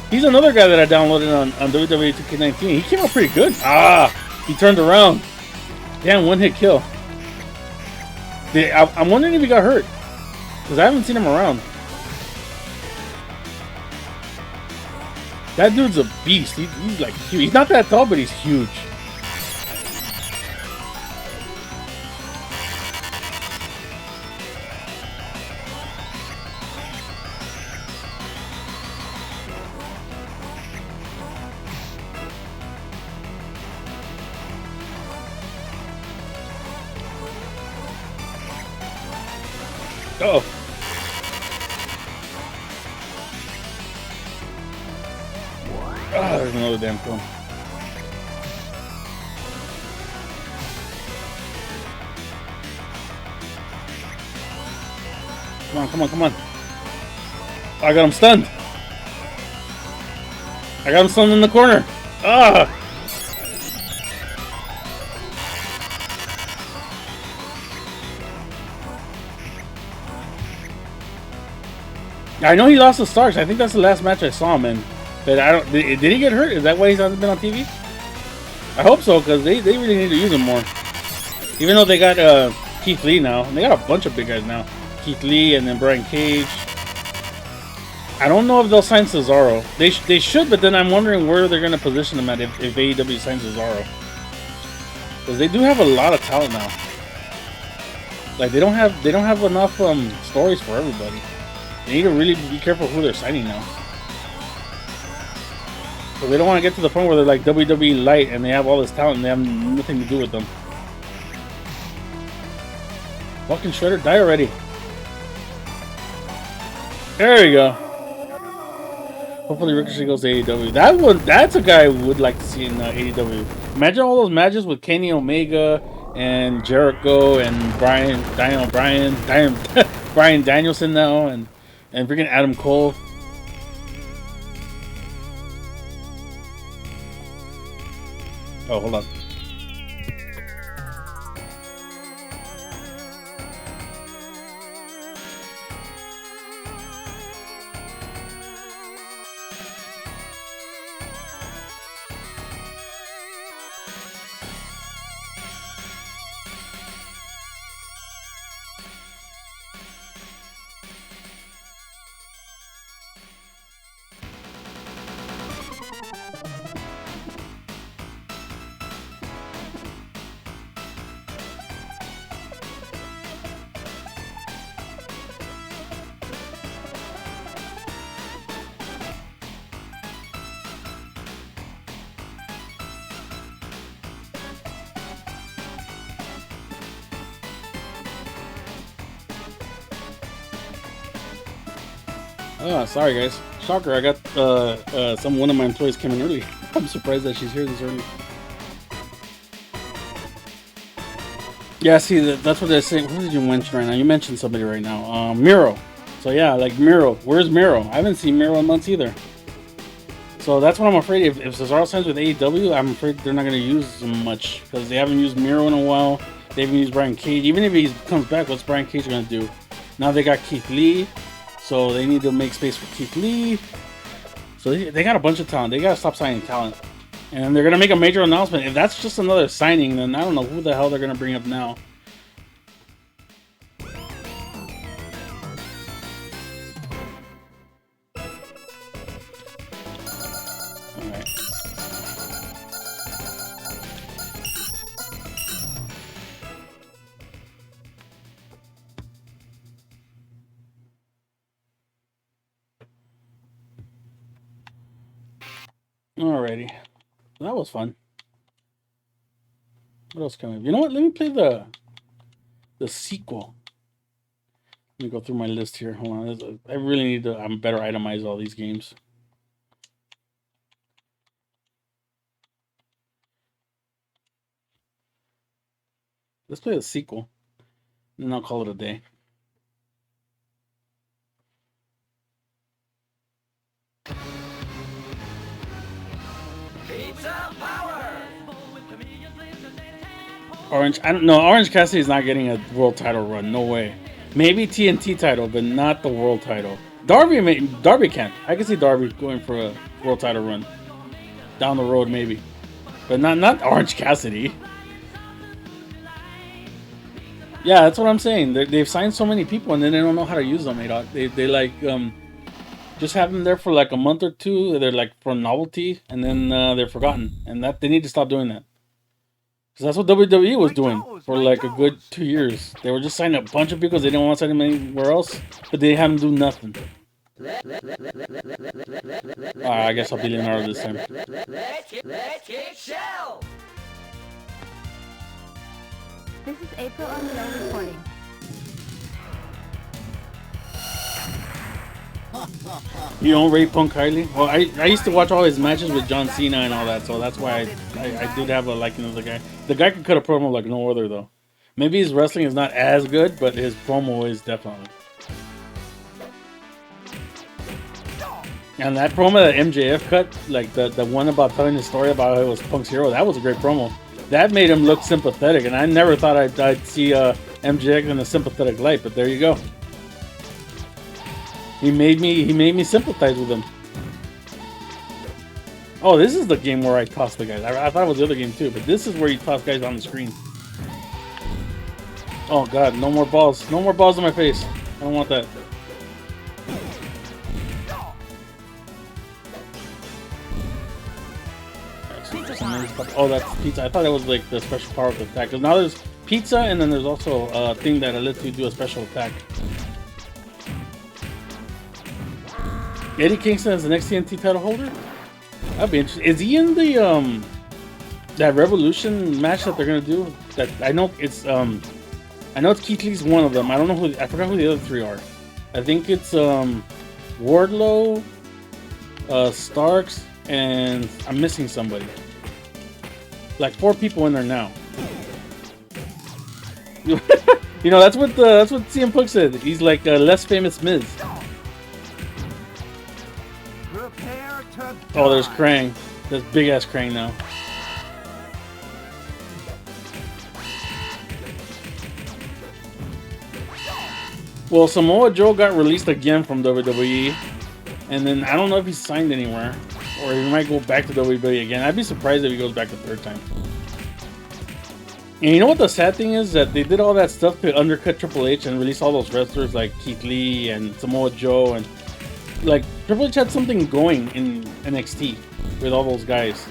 S1: He's another guy that I downloaded on WWE 2K19. He came out pretty good. He turned around. Damn, one hit kill. I'm wondering if he got hurt. Because I haven't seen him around. That dude's a beast. He's like huge. He's not that tall, but he's huge. Uh-oh. There's another damn clone. Come on. I got him stunned. I got him stunned in the corner. I know he lost to Starks. I think that's the last match I saw him in. But I don't. Did he get hurt? Is that why he hasn't been on TV? I hope so, because they really need to use him more. Even though they got Keith Lee now, and they got a bunch of big guys now. Keith Lee and then Brian Cage. I don't know if they'll sign Cesaro. They should, but then I'm wondering where they're going to position him at if AEW signs Cesaro. Because they do have a lot of talent now. Like they don't have enough stories for everybody. They need to really be careful who they're signing now. So they don't want to get to the point where they're like WWE Light and they have all this talent and they have nothing to do with them. Fucking Shredder, die already. There you go. Hopefully Ricochet goes to AEW. That's a guy I would like to see in AEW. Imagine all those matches with Kenny Omega and Jericho and Brian Danielson now and freaking Adam Cole. Oh, hold on. Oh, sorry guys. Shocker, I got one of my employees came in early. I'm surprised that she's here this early. Yeah, see, that's what they're saying. Who did you mention right now? You mentioned somebody right now. Miro. So yeah, like Miro. Where's Miro? I haven't seen Miro in months either. So that's what I'm afraid. If Cesaro signs with AEW, I'm afraid they're not going to use him much because they haven't used Miro in a while. They haven't used Brian Cage. Even if he comes back, what's Brian Cage going to do? Now they got Keith Lee, so they need to make space for Keith Lee. So they got a bunch of talent. They got to stop signing talent. And they're going to make a major announcement. If that's just another signing, then I don't know who the hell they're going to bring up now. Alright. Alrighty. That was fun. What else can we? You know what? Let me play the sequel. Let me go through my list here. Hold on. I really need to better itemize all these games. Let's play the sequel. And then I'll call it a day.
S2: Pizza power!
S1: Orange, I don't know. Orange Cassidy is not getting a world title run. No way. Maybe TNT title, but not the world title. Darby can. I can see Darby going for a world title run down the road, maybe, but not Orange Cassidy. Yeah, that's what I'm saying. They've signed so many people, and then they don't know how to use them. They like just have them there for like a month or two. They're like for novelty, and then they're forgotten. And that they need to stop doing that. Because that's what WWE was doing for like a good 2 years. They were just signing a bunch of people because they didn't want to sign them anywhere else, but they had them do nothing. I guess I'll be Leonardo this time.
S2: Let's kick shell!
S3: This is April O'Neil reporting.
S1: You don't rate Punk highly? Well, I used to watch all his matches with John Cena and all that, so that's why I did have a liking of the guy. The guy could cut a promo like no other, though. Maybe his wrestling is not as good, but his promo is definitely. And that promo that MJF cut, like the one about telling the story about how it was Punk's hero, that was a great promo. That made him look sympathetic, and I never thought I'd see MJF in a sympathetic light, but there you go. He made me sympathize with him. Oh, this is the game where I toss the guys. I thought it was the other game too, but this is where you toss guys on the screen. Oh god, no more balls. No more balls in my face. I don't want that. Oh, that's pizza. I thought that was like the special power of the attack. Because now there's pizza, and then there's also a thing that lets you do a special attack. Eddie Kingston is the next TNT title holder? That'd be interesting. Is he in the that Revolution match that they're gonna do? That I know it's Keith Lee's one of them. I don't know who. I forgot who the other three are. I think it's Wardlow, Starks, and I'm missing somebody. Like 4 people in there now. You know, that's what CM Punk said. He's like a less famous Miz. Oh, there's Krang. There's big ass Krang now. Well, Samoa Joe got released again from WWE, and then I don't know if he's signed anywhere, or he might go back to WWE again. I'd be surprised if he goes back the third time. And you know what the sad thing is? That they did all that stuff to undercut Triple H and release all those wrestlers like Keith Lee and Samoa Joe, and like Triple H had something going in NXT with all those guys,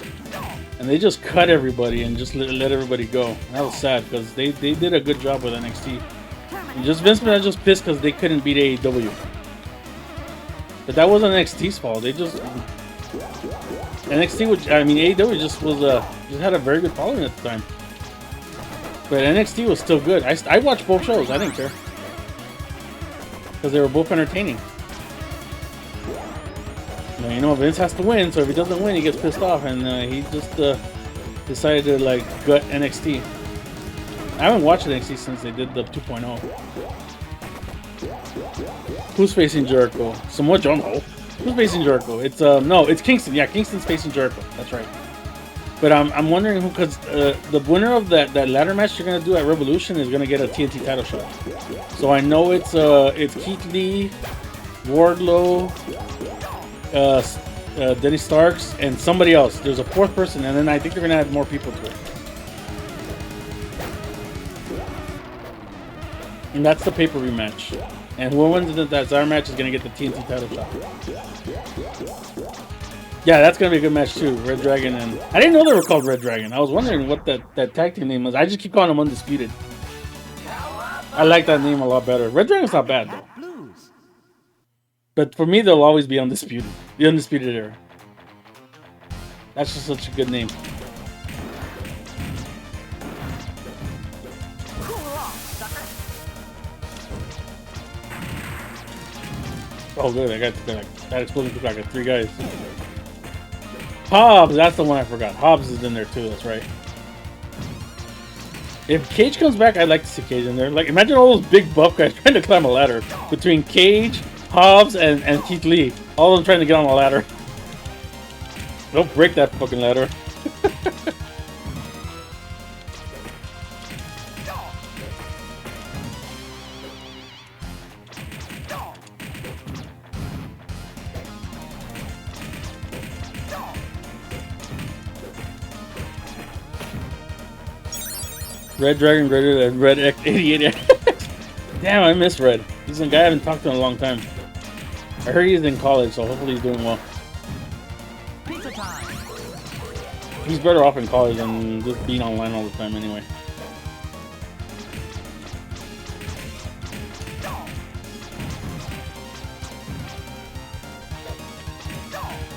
S1: and they just cut everybody and just let everybody go. And that was sad because they did a good job with NXT. And just Vince McMahon just pissed because they couldn't beat AEW. But that wasn't NXT's fault. They just NXT, AEW just had a very good following at the time. But NXT was still good. I watched both shows. I didn't care because they were both entertaining. Well, you know, Vince has to win, so if he doesn't win, he gets pissed off, and he just decided to like gut NXT. I haven't watched NXT since they did the 2.0. Who's facing Jericho? Samoa Joe? No. Who's facing Jericho? It's no, it's Kingston. Yeah, Kingston's facing Jericho. That's right. But I'm wondering who, because the winner of that ladder match you're gonna do at Revolution is gonna get a TNT title shot. So I know it's Keith Lee, Wardlow, Denny Starks, and somebody else. There's a fourth person, and then I think they're gonna add more people to it. And that's the pay-per-view match. And whoever wins that ladder match is gonna get the TNT title shot. Yeah, that's gonna be a good match too. Red Dragon and I didn't know they were called Red Dragon. I was wondering what that tag team name was. I just keep calling them Undisputed. I like that name a lot better. Red Dragon's not bad though. But for me, they'll always be Undisputed. The Undisputed Era. That's just such a good name. Oh, good. That explosion took like 3 guys. Hobbs, that's the one I forgot. Hobbs is in there too, that's right. If Cage comes back, I'd like to see Cage in there. Like, imagine all those big buff guys trying to climb a ladder. Between Cage, Hobbs, and Keith Lee. All of them trying to get on the ladder. Don't break that fucking ladder. Red Dragon greater than Red X88. Damn, I miss Red. He's a guy I haven't talked to in a long time. I heard he's in college, so hopefully he's doing well.
S2: Pizza time.
S1: He's better off in college than just being online all the time anyway.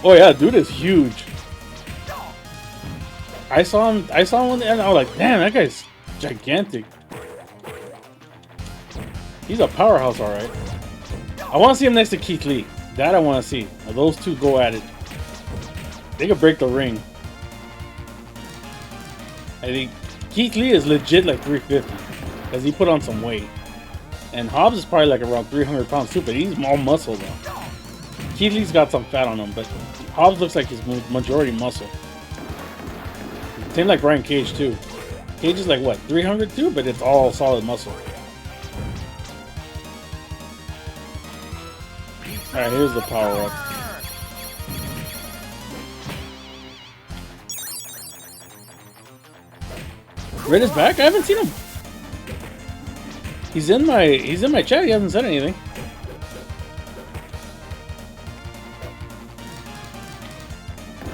S1: Oh yeah, dude is huge. I saw him and I was like, damn, that guy's gigantic. He's a powerhouse, alright. I want to see him next to Keith Lee. That I want to see. Now, those two go at it. They could break the ring. I think Keith Lee is legit like 350. Because he put on some weight. And Hobbs is probably like around 300 pounds too, but he's all muscle though. Keith Lee's got some fat on him, but Hobbs looks like he's majority muscle. Same like Brian Cage too. Cage is like what, 300 too, but it's all solid muscle. Alright, here's the power up. Red is back? I haven't seen him. He's in my chat, he hasn't said anything.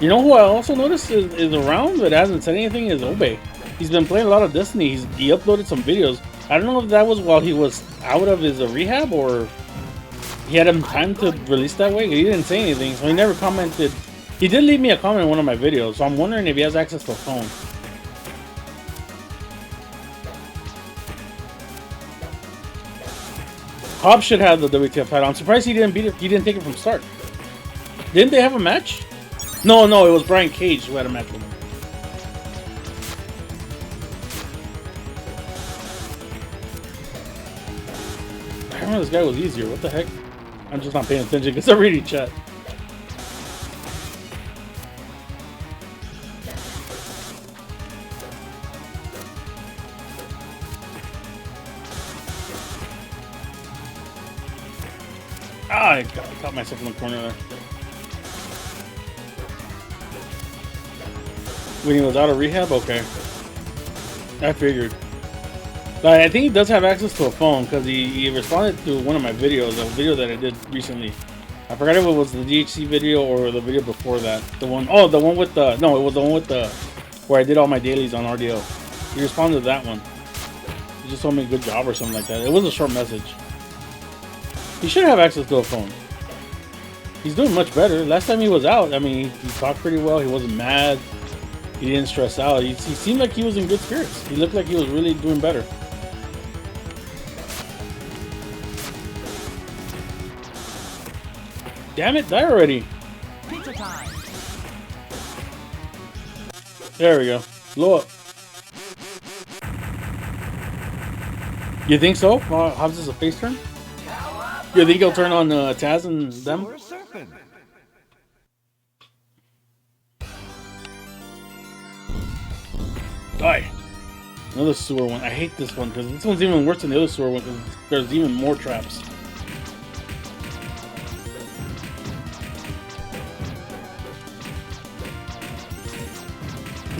S1: You know who I also noticed is around but hasn't said anything is Obe. He's been playing a lot of Destiny. He uploaded some videos. I don't know if that was while he was out of his rehab or he had him time to release that way. He didn't say anything, so he never commented. He did leave me a comment in one of my videos, so I'm wondering if he has access to a phone. Hobbs should have the WTF title. I'm surprised he didn't beat it. He didn't take it from start. Didn't they have a match? No, it was Brian Cage who had a match with him. I remember this guy was easier. What the heck? I'm just not paying attention because I'm reading chat. Ah, I caught myself in the corner there. When he was out of rehab? Okay. I figured. But I think he does have access to a phone because he responded to one of my videos, a video that I did recently. I forgot if it was the DHC video or the video before that. The one with the, no, it was the one with the, where I did all my dailies on RDO. He responded to that one. He just told me a good job or something like that. It was a short message. He should have access to a phone. He's doing much better. Last time he was out, I mean, he talked pretty well. He wasn't mad. He didn't stress out. He seemed like he was in good spirits. He looked like he was really doing better. Damn it, die already.
S2: Pizza time.
S1: There we go. Blow up. You think so? How's this a face turn? You think he'll turn on Taz and them?
S2: We're surfing.
S1: Die. Another sewer one. I hate this one because this one's even worse than the other sewer one because there's even more traps.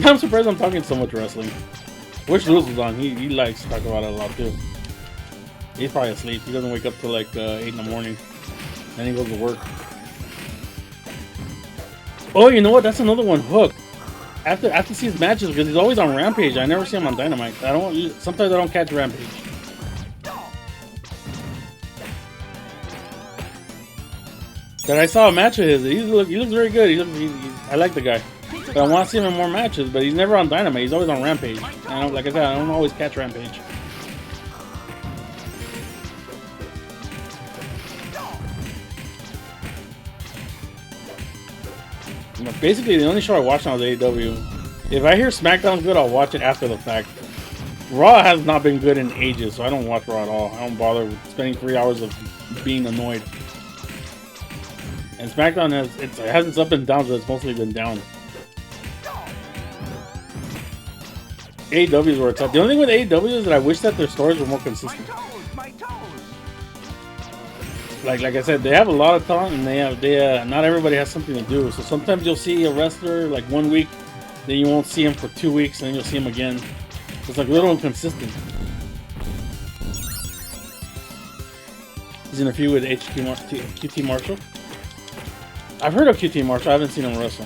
S1: I'm surprised I'm talking so much wrestling. Wish Lewis was on. He likes to talk about it a lot too. He's probably asleep. He doesn't wake up till like 8 in the morning. Then he goes to work. Oh, you know what? That's another one. Hook. After see his matches because he's always on Rampage. I never see him on Dynamite. Sometimes I don't catch Rampage. But I saw a match of his. He looks very good. I like the guy. But I want to see him in more matches. But he's never on Dynamite. He's always on Rampage. And like I said, I don't always catch Rampage. Basically, the only show I watch now is AEW. If I hear SmackDown's good, I'll watch it after the fact. Raw has not been good in ages, so I don't watch Raw at all. I don't bother with spending 3 hours of being annoyed. And SmackDown has its up and downs, but it's mostly been down. AEW is where it's at. The only thing with AEW is that I wish that their stories were more consistent.
S2: My toes.
S1: Like I said, they have a lot of talent, and not everybody has something to do. So sometimes you'll see a wrestler like 1 week, then you won't see him for 2 weeks, and then you'll see him again. It's like a little inconsistent. He's in a feud with QT Marshall. I've heard of QT Marshall. I haven't seen him wrestle.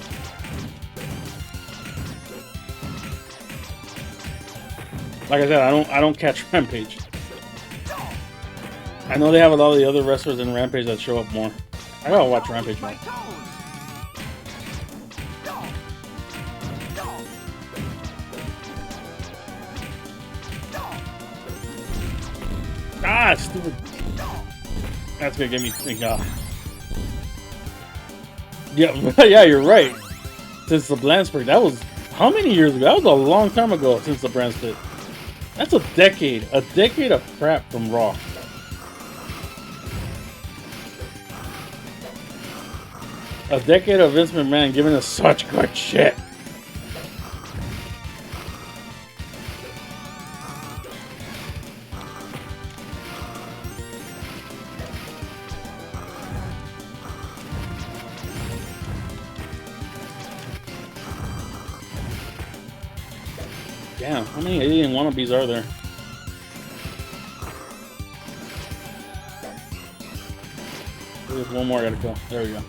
S1: Like I said, I don't catch Rampage. I know they have a lot of the other wrestlers in Rampage that show up more. I gotta watch Rampage more. Ah, stupid. That's gonna get me thinking. Yeah, yeah, you're right. Since the brand split, that was how many years ago? That was a long time ago since the brand split. That's a decade of crap from Raw. A decade of Vince McMahon giving us such good shit. Damn, how many alien wannabes are there? There's one more I gotta kill. There we go.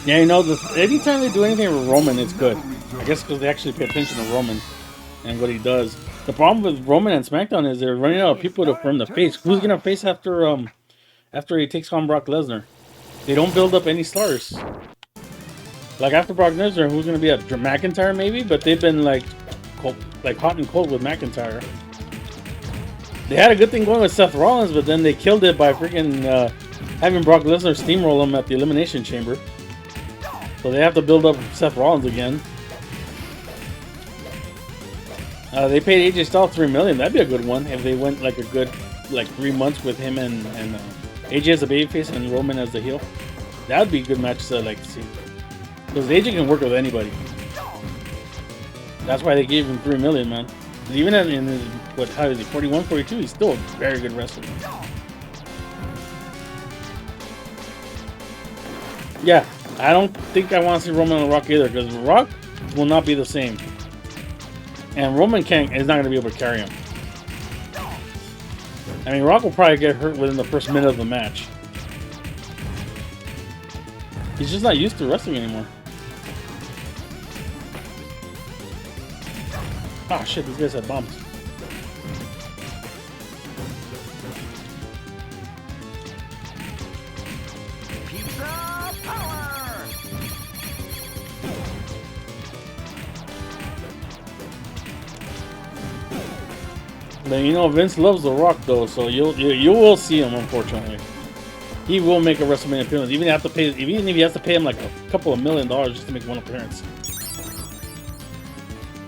S1: Yeah, you know, anytime they do anything with Roman, it's good. I guess because they actually pay attention to Roman and what he does. The problem with Roman and SmackDown is they're running out of people for him to face. Who's gonna face after he takes on Brock Lesnar? They don't build up any stars. Like after Brock Lesnar, who's gonna be at McIntyre maybe? But they've been like hot and cold with McIntyre. They had a good thing going with Seth Rollins, but then they killed it by freaking having Brock Lesnar steamroll him at the Elimination Chamber. So they have to build up Seth Rollins again. They paid AJ Styles $3 million. That'd be a good one if they went like a good 3 months with him and AJ as a babyface and Roman as the heel. That'd be a good match to see. Because AJ can work with anybody. That's why they gave him $3 million, man. Even in how is he? 41, 42? He's still a very good wrestler. Yeah, I don't think I want to see Roman and Rock either, because Rock will not be the same. And Roman is not going to be able to carry him. I mean, Rock will probably get hurt within the first minute of the match. He's just not used to wrestling anymore. Ah, shit, these guys have bombs.
S2: Pizza power.
S1: But you know, Vince loves The Rock though, so you will see him. Unfortunately, he will make a WrestleMania appearance. Even if he has to pay him like a couple of $1 million just to make one appearance.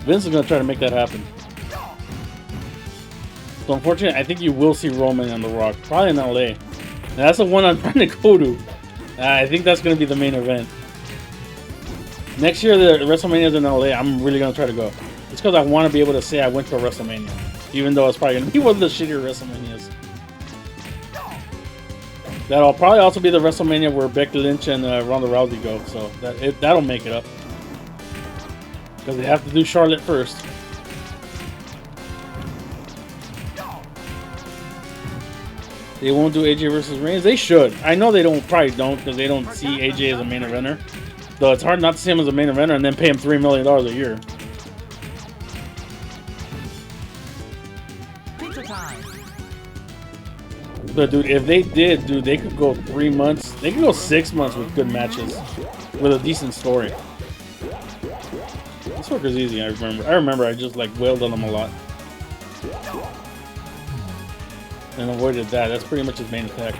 S1: Vince is gonna try to make that happen. So unfortunately, I think you will see Roman and The Rock, probably in LA. And that's the one I'm trying to go to. I think that's gonna be the main event. Next year, the WrestleMania's in LA. I'm really gonna try to go. It's because I want to be able to say I went to a WrestleMania, even though it's probably gonna be one of the shittier WrestleManias. That'll probably also be the WrestleMania where Becky Lynch and Ronda Rousey go. So that'll make it up. Because they have to do Charlotte first. They won't do AJ versus Reigns. They should. I know they probably don't because they don't see AJ as a main eventer. Though it's hard not to see him as a main eventer and then pay him $3 million a year.
S2: Pizza time.
S1: But dude, if they did, dude, they could go 3 months. They could go 6 months with good matches, with a decent story. This worker's easy. I remember. I just like wailed on him a lot. And avoided that. That's pretty much his main attack.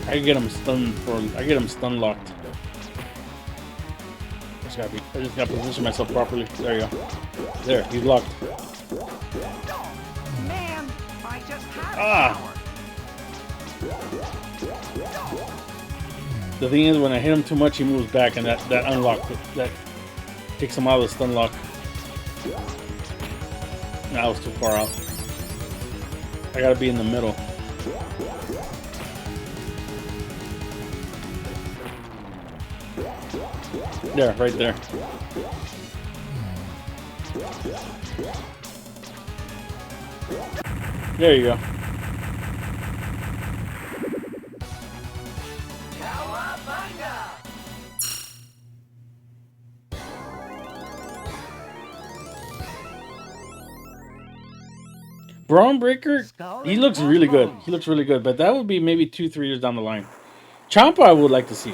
S1: I get him stun locked. I just gotta position myself properly. There you go. There, he's locked.
S2: Man, I just had
S1: Ah! The thing is, when I hit him too much, he moves back, and that unlocked it. That takes him out of the stun lock. That was too far out. I gotta be in the middle. There, right there. There you go. Braun Breaker, he looks really good. He looks really good, but that would be maybe 2-3 years down the line. Ciampa, I would like to see.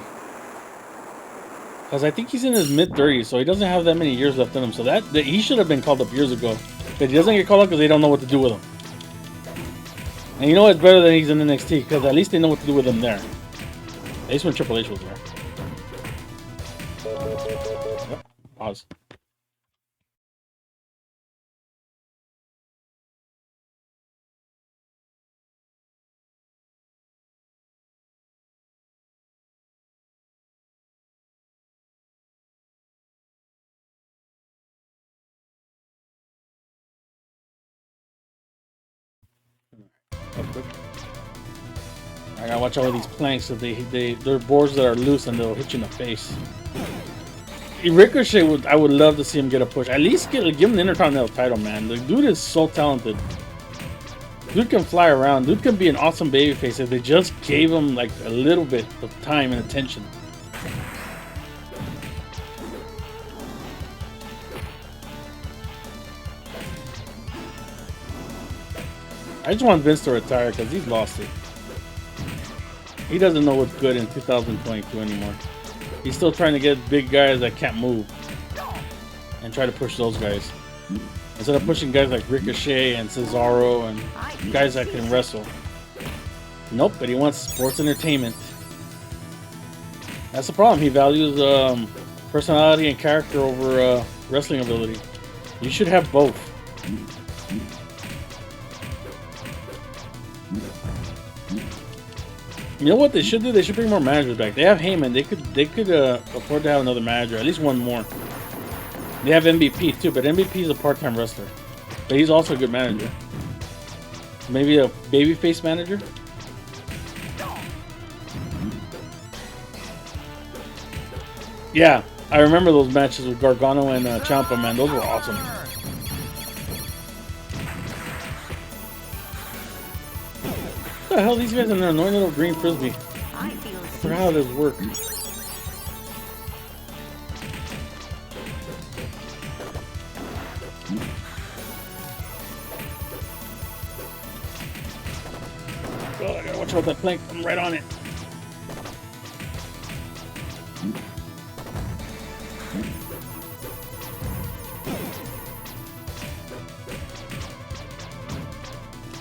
S1: Because I think he's in his mid-30s, so he doesn't have that many years left in him. So that he should have been called up years ago. But he doesn't get called up because they don't know what to do with him. And you know what's better than he's in NXT? Because at least they know what to do with him there. At least when Triple H was there. Yep. Pause. I gotta watch out with these planks. So they're boards that are loose and they'll hit you in the face. Ricochet I would love to see him get a push. At least give him the Intercontinental title, man. The dude is so talented. Dude can fly around. Dude can be an awesome babyface if they just gave him like a little bit of time and attention. I just want Vince to retire because he's lost it. He doesn't know what's good in 2022 anymore. He's still trying to get big guys that can't move and try to push those guys instead of pushing guys like Ricochet and Cesaro and guys that can wrestle. Nope, but he wants sports entertainment. That's the problem. He values personality and character over wrestling ability. You should have both. You know what they should do? They should bring more managers back. They have Heyman. They could afford to have another manager, at least one more. They have MVP too, but MVP is a part-time wrestler, but he's also a good manager. Maybe a babyface manager. Yeah, I remember those matches with Gargano and Ciampa, man. Those were awesome. What the hell, these guys in their annoying little green frisbee? I forgot how this works. Oh, I gotta watch out that plank. I'm right on it.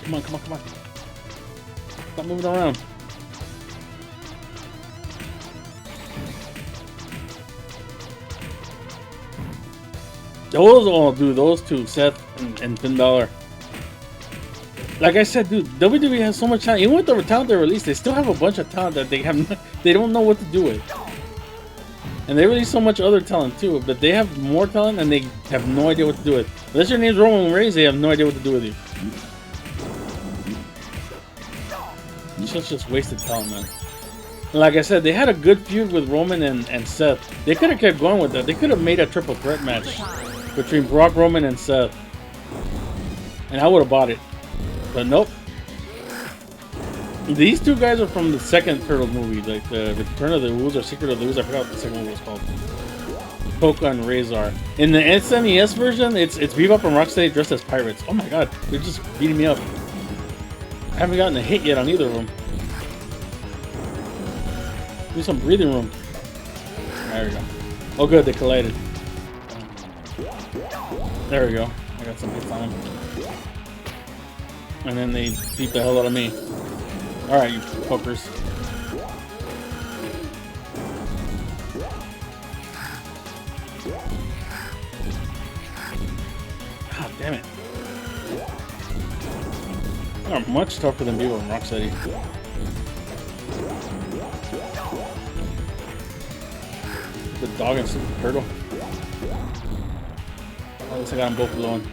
S1: Come on, come on, come on. Stop moving around. Those all do, those two, Seth and Finn Balor. Like I said, dude, WWE has so much talent. Even with the talent they released, they still have a bunch of talent that they don't know what to do with. And they release so much other talent too, but they have more talent and they have no idea what to do with. Unless your name's Roman Reigns, they have no idea what to do with you. It's just wasted talent, man. And like I said, they had a good feud with Roman and Seth. They could have kept going with that. They could have made a triple threat match between Brock, Roman, and Seth. And I would have bought it. But nope. These two guys are from the second Turtle movie, like the Return of the Ooze or Secret of the Ooze. I forgot what the second one was called. Polka and Razor. In the SNES version, it's Bebop and Rocksteady dressed as pirates. Oh my god, they're just beating me up. I haven't gotten a hit yet on either of them. Do some breathing room. There we go. Oh good, they collided. There we go. I got some hits on them. And then they beat the hell out of me. Alright, you fuckers. God damn it. They are much tougher than people in Rocksteady. The dog and Super Turtle. At least I got them both blowing.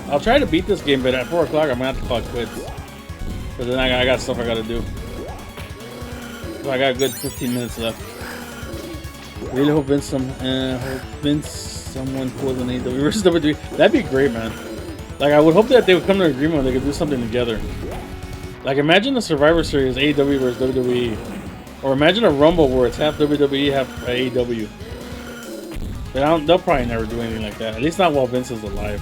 S1: I'll try to beat this game, but at 4 o'clock I'm gonna have to call it quits. But then I got stuff I gotta do. So I got a good 15 minutes left. Really hope someone pulls an AEW versus WWE. That'd be great, man. Like I would hope that they would come to an agreement where they could do something together. Like imagine the Survivor Series AEW versus WWE, or imagine a Rumble where it's half WWE, half AEW. They'll probably never do anything like that. At least not while Vince is alive.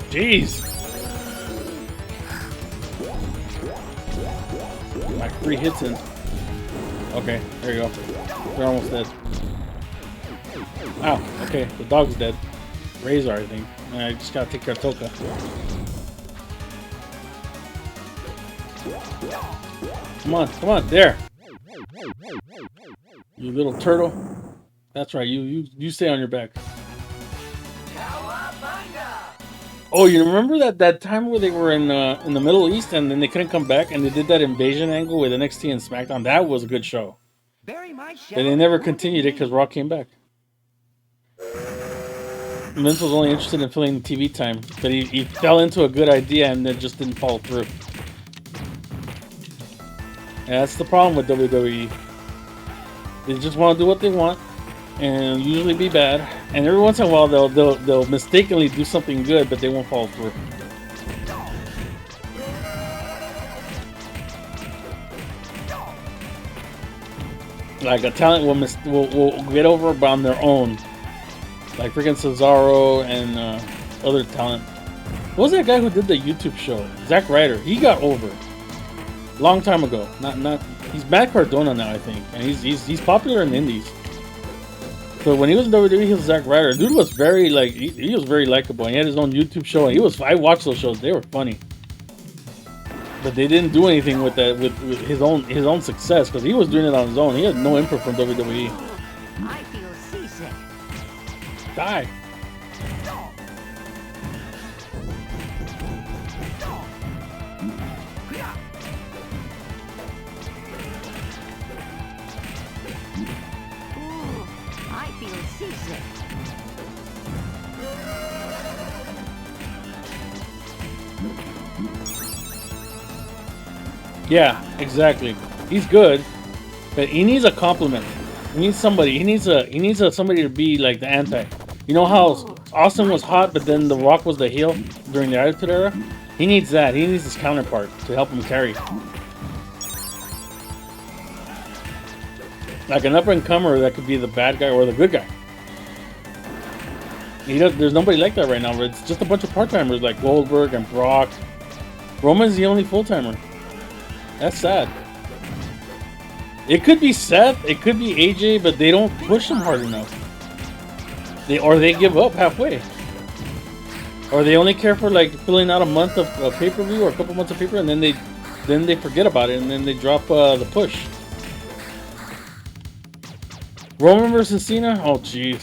S1: Jeez. Like 3 hits in. Okay, there you go. They're almost dead. Ow, okay, the dog's dead. Razor, I think. I just gotta take care of Toka. Come on, there. You little turtle. That's right, you stay on your back. Oh, you remember that time where they were in the Middle East and then they couldn't come back and they did that invasion angle with NXT and SmackDown? That was a good show. And they never continued it because Raw came back. Vince was only interested in filling the TV time, but he fell into a good idea and then just didn't follow through. And that's the problem with WWE. They just want to do what they want and usually be bad. And every once in a while they'll mistakenly do something good, but they won't follow through. Like a talent will get over on their own. Like freaking Cesaro and other talent. What was that guy who did the YouTube show? Zack Ryder. He got over. Long time ago. Not. He's Matt Cardona now, I think, and he's popular in the indies. So when he was in WWE, he was Zack Ryder. Dude was very he was very likable. He had his own YouTube show, and I watched those shows. They were funny, but they didn't do anything with that with his own success because he was doing it on his own. He had no input from WWE.
S2: I feel seasick.
S1: Die.
S2: I feel seasick.
S1: Yeah, exactly. He's good, but he needs a compliment. He needs somebody. He needs somebody to be like the anti. You know how Austin was hot, but then The Rock was the heel during the Attitude Era. He needs that. He needs his counterpart to help him carry. Like an up-and-comer that could be the bad guy or the good guy. There's nobody like that right now. It's just a bunch of part-timers like Goldberg and Brock. Roman's the only full-timer. That's sad. It could be Seth, it could be AJ, but they don't push him hard enough. They give up halfway. Or they only care for like filling out a month of pay-per-view or a couple months of pay-per-view, and then they forget about it and then they drop the push. Roman versus Cena? Oh jeez.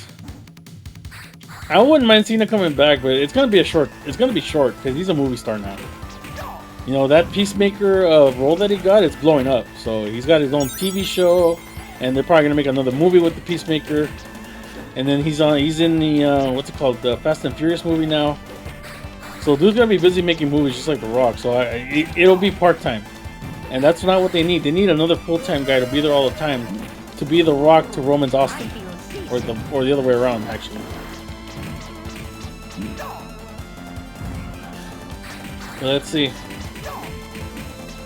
S1: I wouldn't mind Cena coming back, but it's gonna be short because he's a movie star now. You know, that Peacemaker role that he got, it's blowing up. So he's got his own TV show, and they're probably gonna make another movie with the Peacemaker. And then he's in the what's it called, the Fast and Furious movie now. So dude's gonna be busy making movies just like The Rock. So it'll be part-time, and that's not what they need. They need another full-time guy to be there all the time, to be The Rock to Roman's Austin, or the other way around actually. So let's see.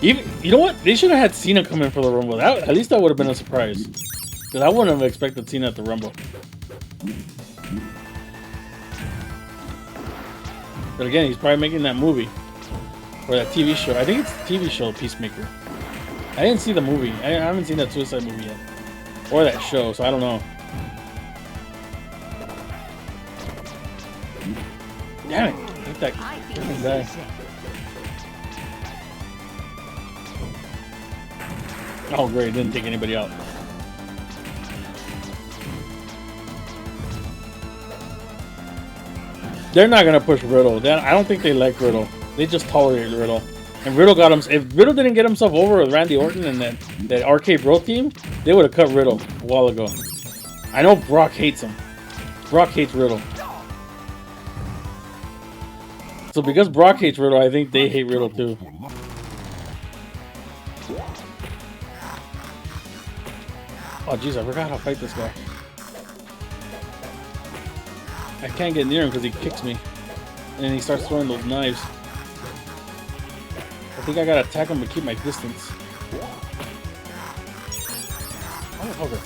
S1: Even, you know what? They should have had Cena come in for the Rumble. At least that would have been a surprise. Because I wouldn't have expected Cena at the Rumble. But again, he's probably making that movie. Or that TV show. I think it's the TV show, Peacemaker. I didn't see the movie. I haven't seen that Suicide movie yet. Or that show, so I don't know. Damn it. Hit that freaking guy. Oh great, didn't take anybody out. They're not gonna push Riddle. I don't think they like Riddle. They just tolerate Riddle. And Riddle got him. If Riddle didn't get himself over with Randy Orton and that RK Bro team, they would have cut Riddle a while ago. I know Brock hates him. Brock hates Riddle. So because Brock hates Riddle, I think they hate Riddle too. Oh jeez, I forgot how to fight this guy. I can't get near him because he kicks me. And then he starts throwing those knives. I think I gotta attack him to keep my distance. Motherfucker.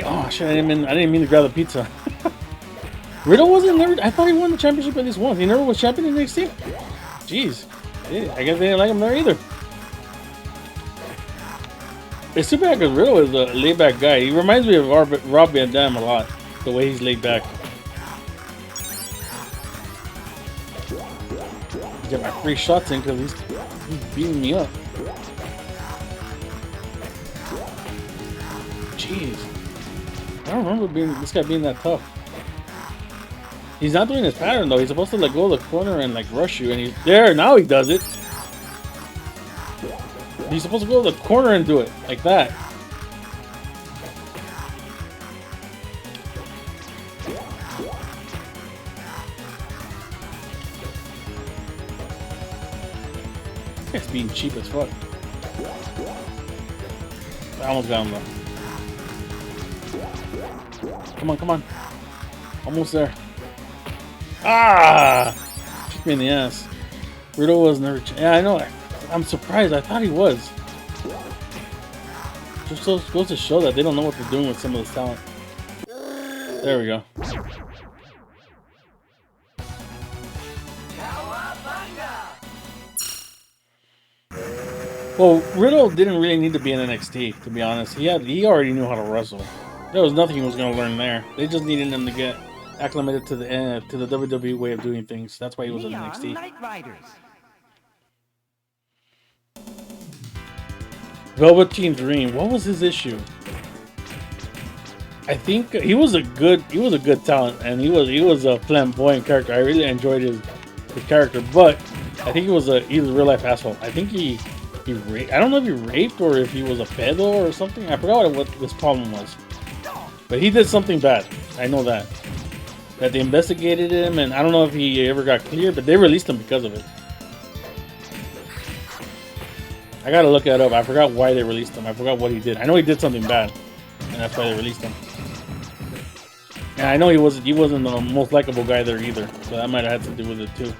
S1: Oh shit, I didn't mean to grab the pizza. Riddle I thought he won the championship at least once. He never was champion in NXT? Jeez. I guess they didn't like him there either. It's too bad because Riddle is a laid-back guy. He reminds me of Rob Van Dam a lot. The way he's laid back. Get my free shots in because he's beating me up. Jeez. I don't remember this guy being that tough. He's not doing his pattern though. He's supposed to like go to the corner and like rush you, and he's there. Now he does it. He's supposed to go to the corner and do it like that. It's being cheap as fuck. I almost got him though. Come on, come on. Almost there. Ah! Kicked me in the ass. Riddle was never. Yeah, I know. I'm surprised. I thought he was. Just goes to show that they don't know what they're doing with some of this talent. There we go. Well, Riddle didn't really need to be in NXT, to be honest. He already knew how to wrestle. There was nothing he was going to learn there. They just needed him to get acclimated to the WWE way of doing things. That's why he was in NXT. Velveteen Dream. What was his issue? I think he was a good talent, and he was a flamboyant character. I really enjoyed his character, but I think he was a real life asshole. I think he I don't know if he raped or if he was a pedo or something. I forgot what his problem was, but he did something bad. I know that they investigated him, and I don't know if he ever got cleared, but they released him because of it. I gotta look that up. I forgot why they released him. I forgot what he did. I know he did something bad. that's why they released him. And I know he wasn't the most likable guy there either, so that might have had to do with it too.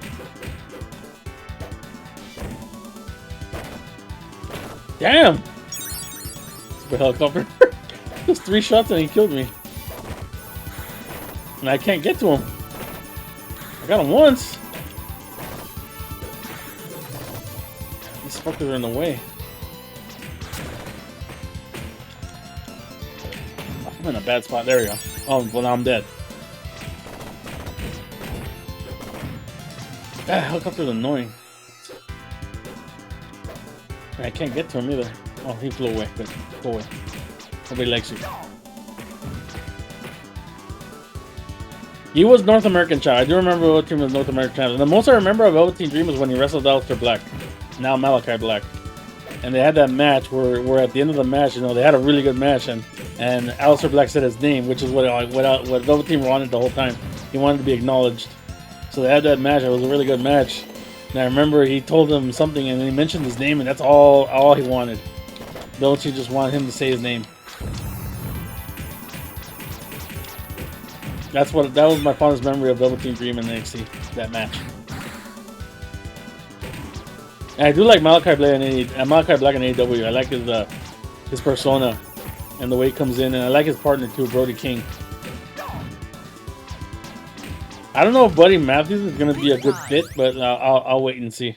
S1: Damn! The helicopter. Just 3 shots and he killed me. And I can't get to him. I got him once. These fuckers are in the way. I'm in a bad spot. There we go. Oh, well, now I'm dead. That helicopter's annoying. I can't get to him either. Oh, he flew away. Good. Go away. Nobody likes you. He was North American champ. I do remember Velveteen was North American champ. And the most I remember of Velveteen Dream was when he wrestled Aleister Black. Now Malachi Black. And they had that match where at the end of the match, you know, they had a really good match, and Aleister Black said his name, which is what Velveteen wanted the whole time. He wanted to be acknowledged. So they had that match. It was a really good match. And I remember he told him something, and he mentioned his name, and that's all he wanted. Velveteen just wanted him to say his name. That was my fondest memory of Velveteen Dream in NXT, that match. And I do like Malachi Black in AEW. I like his persona and the way he comes in, and I like his partner too, Brody King. I don't know if Buddy Matthews is gonna be a good fit, but I'll wait and see.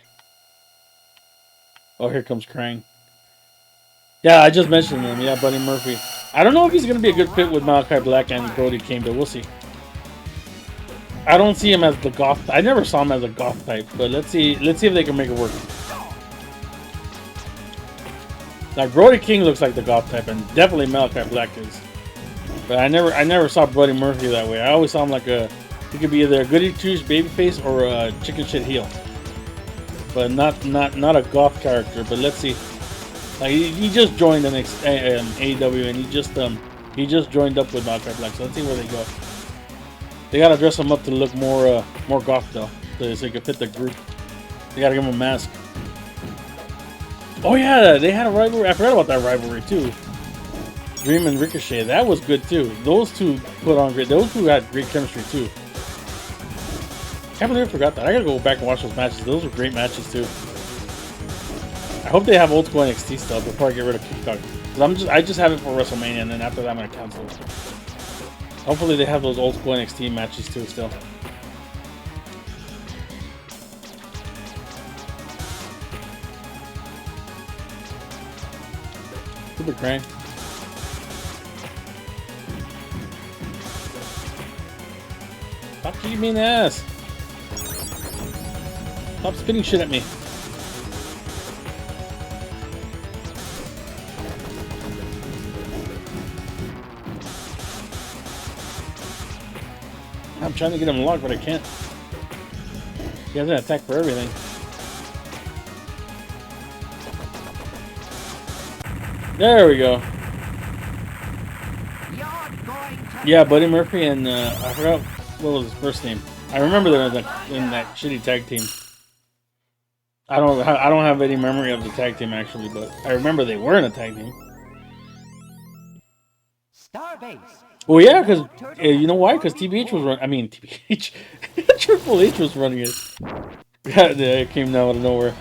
S1: Oh, here comes Krang. Yeah, I just mentioned him. Yeah, Buddy Murphy. I don't know if he's gonna be a good fit with Malachi Black and Brody King, but we'll see. I don't see him as the goth. I never saw him as a goth type, but let's see if they can make it work. Like Brody King looks like the goth type, and definitely Malachi Black is. But I never saw Buddy Murphy that way. I always saw him like he could be either a goody two-shoes babyface or a chicken shit heel. But not a goth character. But let's see. Like he just joined the next AEW, and he just joined up with Malachi Black. So let's see where they go. They gotta dress him up to look more goth though, so he can fit the group. They gotta give him a mask. Oh yeah, they had a rivalry. I forgot about that rivalry too. Dream and Ricochet, that was good too. Those two put on great. Those two had great chemistry too. Can't believe I forgot that. I gotta go back and watch those matches. Those were great matches too. I hope they have old school NXT stuff before I get rid of Peacock. Cause I just have it for WrestleMania, and then after that I'm gonna cancel it. Hopefully they have those old school NXT matches too still. Super Krang. Stop kicking me in the ass. Stop spitting shit at me. I'm trying to get him locked, but I can't. He has an attack for everything. There we go. Yeah, Buddy Murphy and I forgot what was his first name. I remember them in that shitty tag team. I don't have any memory of the tag team actually, but I remember they were in a tag team.
S2: Starbase.
S1: Well, yeah, because you know why? Because TBH was running. I mean, TBH, Triple H was running it. Yeah, it came out of nowhere.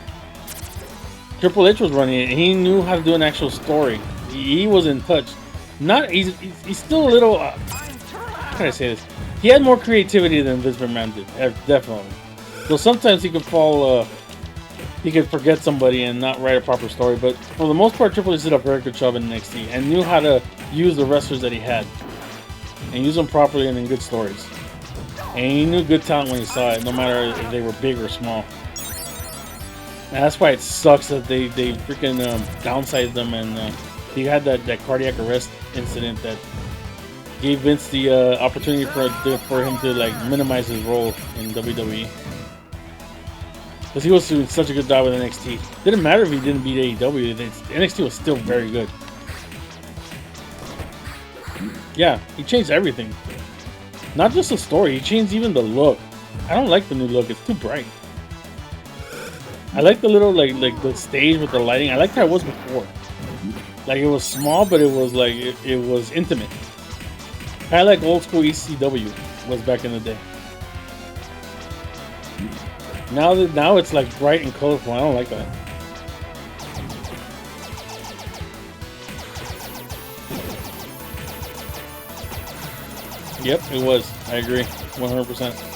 S1: Triple H was running it. He knew how to do an actual story. He was in touch. He's still a little. How can I say this? He had more creativity than Vince McMahon did, definitely. So sometimes he could fall. He could forget somebody and not write a proper story. But for the most part, Triple H did a very good job in NXT and knew how to use the wrestlers that he had and use them properly and in good stories. And he knew good talent when he saw it, no matter if they were big or small. And that's why it sucks that they freaking downsized them, and he had that cardiac arrest incident that gave Vince the opportunity for him to like minimize his role in WWE. Because he was doing such a good job with NXT. Didn't matter if he didn't beat AEW, NXT was still very good. Yeah, he changed everything. Not just the story, he changed even the look. I don't like the new look, it's too bright. I like the little like the stage with the lighting. I like how it was before. Like it was small, but it was like it was intimate. Kind of like old school ECW was back in the day. Now it's like bright and colorful. I don't like that. Yep, it was. I agree, 100%.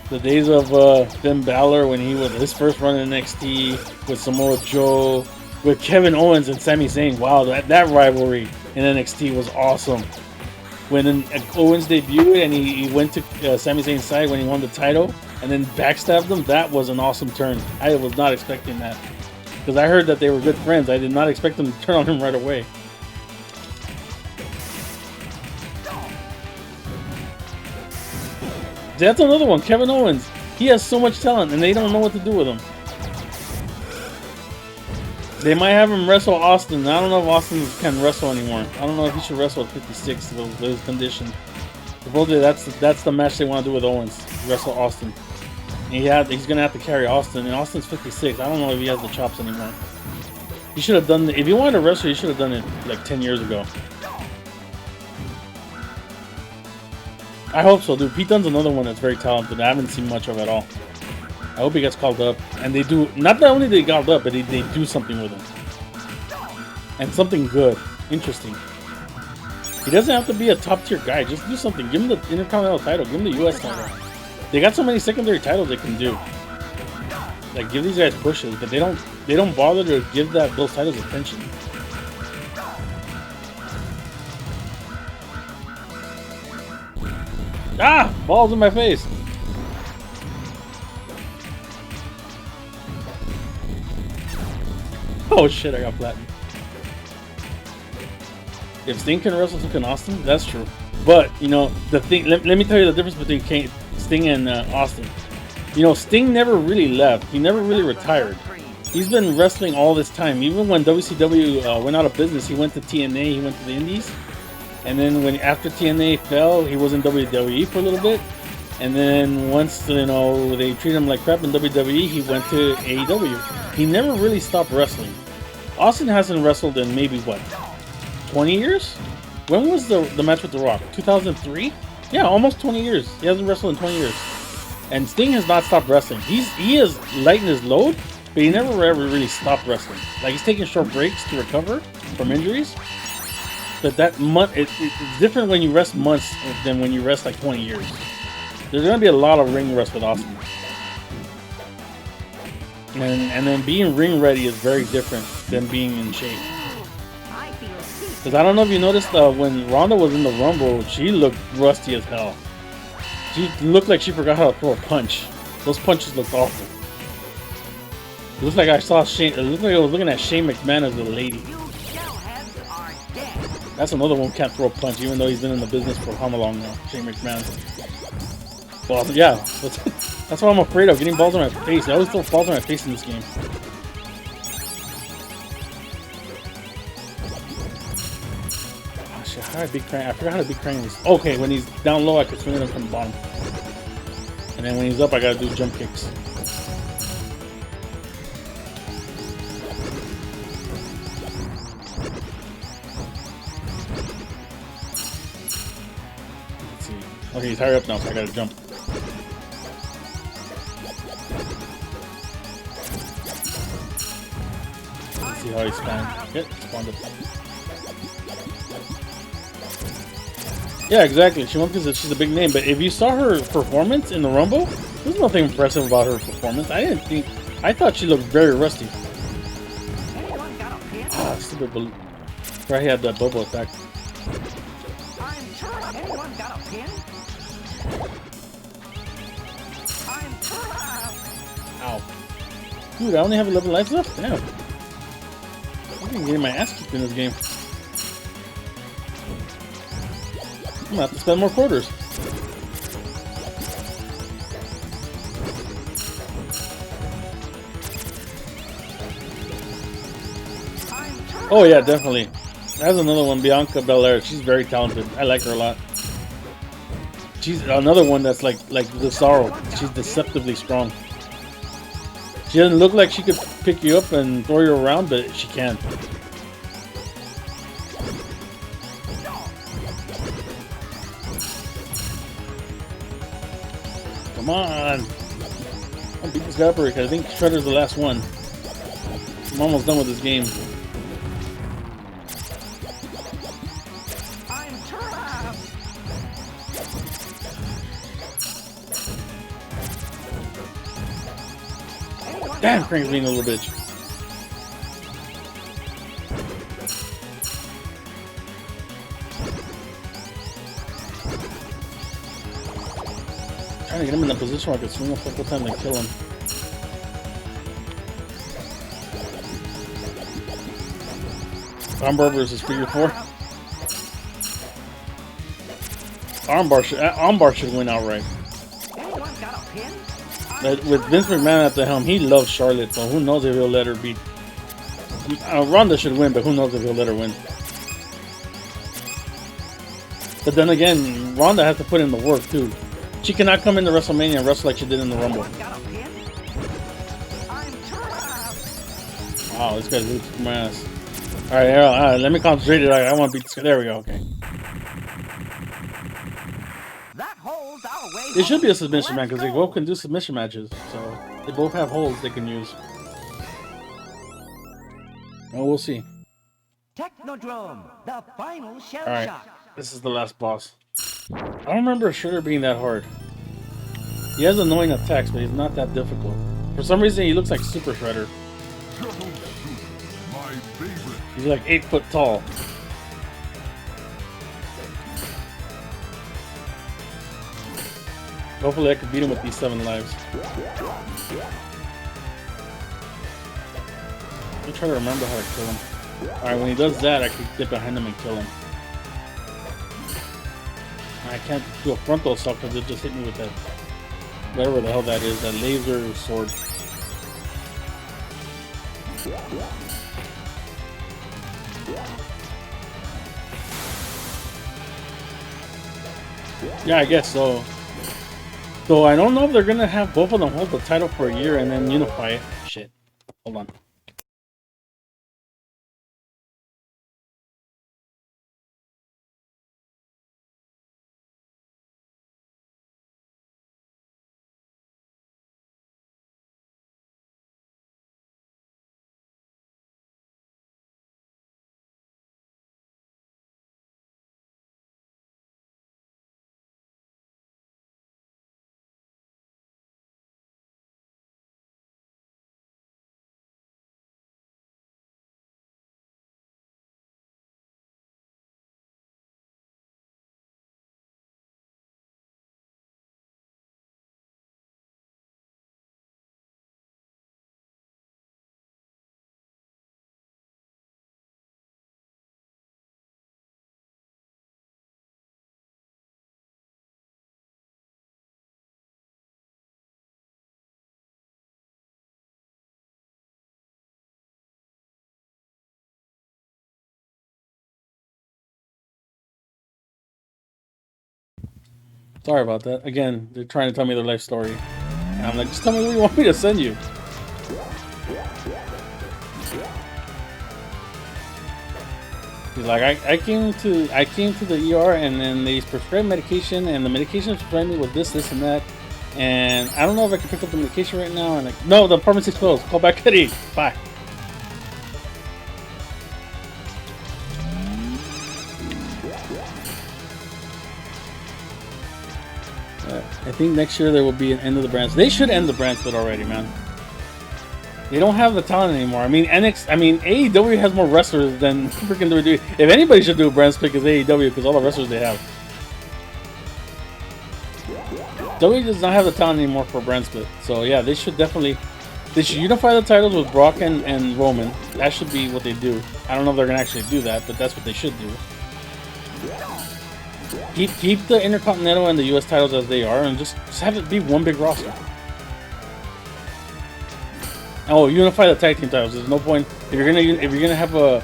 S1: The days of Finn Balor when he was his first run in NXT with Samoa Joe, with Kevin Owens and Sami Zayn. Wow, that rivalry in NXT was awesome. When Owens debuted and he went to Sami Zayn's side when he won the title and then backstabbed him, that was an awesome turn. I was not expecting that. Because I heard that they were good friends. I did not expect them to turn on him right away. That's another one, Kevin Owens. He has so much talent and they don't know what to do with him. They might have him wrestle Austin. I don't know if Austin can wrestle anymore. I don't know if he should wrestle at 56 with his condition. Supposedly that's the match they want to do with Owens. Wrestle Austin. And he's gonna have to carry Austin, and Austin's 56. I don't know if he has the chops anymore. He should have done if he wanted to wrestle, he should have done it like 10 years ago. I hope so, dude. Pete Dunne's another one that's very talented. I haven't seen much of at all. I hope he gets called up, and they do. Not only they called up, but they do something with him, and something good, interesting. He doesn't have to be a top tier guy. Just do something. Give him the Intercontinental title. Give him the U.S. title. They got so many secondary titles they can do. Like give these guys pushes, but they don't bother to give those titles attention. Ah! Balls in my face! Oh shit, I got flattened. If Sting can wrestle, so can Austin. That's true. But, you know, the thing, let me tell you the difference between Sting and Austin. You know, Sting never really left. He never really retired. He's been wrestling all this time. Even when WCW went out of business, he went to TNA, he went to the Indies. And then after TNA fell, he was in WWE for a little bit. And then once, you know, they treated him like crap in WWE, he went to AEW. He never really stopped wrestling. Austin hasn't wrestled in maybe, what, 20 years? When was the match with The Rock? 2003? Yeah, almost 20 years. He hasn't wrestled in 20 years. And Sting has not stopped wrestling. He has lightened his load, but he never ever really stopped wrestling. Like, he's taking short breaks to recover from injuries. But that month, it's different when you rest months than when you rest like 20 years. There's going to be a lot of ring rust with Austin. And then being ring ready is very different than being in shape. Because I don't know if you noticed when Ronda was in the Rumble, she looked rusty as hell. She looked like she forgot how to throw a punch. Those punches looked awful. It looked like I saw Shane. It looked like I was looking at Shane McMahon as a lady. That's another one who can't throw a punch, even though he's been in the business for how long now? Shane McMahon. Well, yeah, that's what I'm afraid of, getting balls on my face. I always throw balls on my face in this game. Oh shit, how do I beat Krang? I forgot how to beat Krang. Okay, when he's down low, I can swing at him from the bottom. And then when he's up, I gotta do jump kicks. Let's see. Okay, he's higher up now, so I gotta jump. See how he spawned. Yep, spawned up. Yeah, exactly. She won because she's a big name. But if you saw her performance in the Rumble, there's nothing impressive about her performance. I thought she looked very rusty. Ah, stupid balloon. Right, he had that bubble attack. Ow. Dude, I only have 11 lives left? Damn. I'm getting my ass kicked in this game. I'm gonna have to spend more quarters. Oh yeah, definitely. That's another one, Bianca Belair. She's very talented. I like her a lot. She's another one that's like the Sorrow. She's deceptively strong. She doesn't look like she could pick you up and throw you around, but she can. Come on. I'll beat this guy up, Rick. I think Shredder's the last one. I'm almost done with this game.
S2: I'm trapped.
S1: Damn, Crank's being a little bitch. Trying to get him in a position where I can swing a couple times and kill him. Armbar versus figure 4. Armbar should win outright.
S2: Anyone got a pin?
S1: With Vince McMahon at the helm, he loves Charlotte, so who knows if he'll let her beat. Ronda should win, but who knows if he'll let her win. But then again, Ronda has to put in the work too. She cannot come into WrestleMania and wrestle like she did in the Rumble.
S2: Got a pin? I'm trapped.
S1: Wow, this guy's losing my ass. Alright, let me concentrate it. I want to beat this guy. There we go, okay.
S2: That holds our way.
S1: It should be a submission match because they both can do submission matches. So they both have holds they can use. Oh, we'll see.
S2: Technodrome, the final shell
S1: Alright,
S2: shock.
S1: this is the last boss. I don't remember Shredder being that hard. He has annoying attacks, but he's not that difficult. For some reason, he looks like Super Shredder.
S4: My favorite.
S1: He's like 8 foot tall. Hopefully I can beat him with these 7 lives. Let me try to remember how to kill him. Alright, when he does that, I can get behind him and kill him. I can't do a frontal assault because it just hit me with that, whatever the hell that is, that laser sword. Yeah, I guess so. So I don't know if they're gonna have both of them hold the title for a year and then unify it. Shit. Hold on. Sorry about that. Again, they're trying to tell me their life story. And I'm like, just tell me where you want me to send you. He's like, I came to the ER and then they prescribed medication and the medication prescribed me with this, and that. And I don't know if I can pick up the medication right now. And like, no, the pharmacy's closed. Call back at 8. Bye. I think next year there will be an end of the brand. They should end the brand split already, man. They don't have the talent anymore. I mean, AEW has more wrestlers than freaking WWE. If anybody should do a brand split, it's AEW because all the wrestlers they have. WWE does not have the talent anymore for a brand split. So yeah, they should unify the titles with Brock and Roman. That should be what they do. I don't know if they're gonna actually do that, but that's what they should do. Keep the Intercontinental and the US titles as they are, and just have it be one big roster. Oh, unify the tag team titles. There's no point if you're gonna have a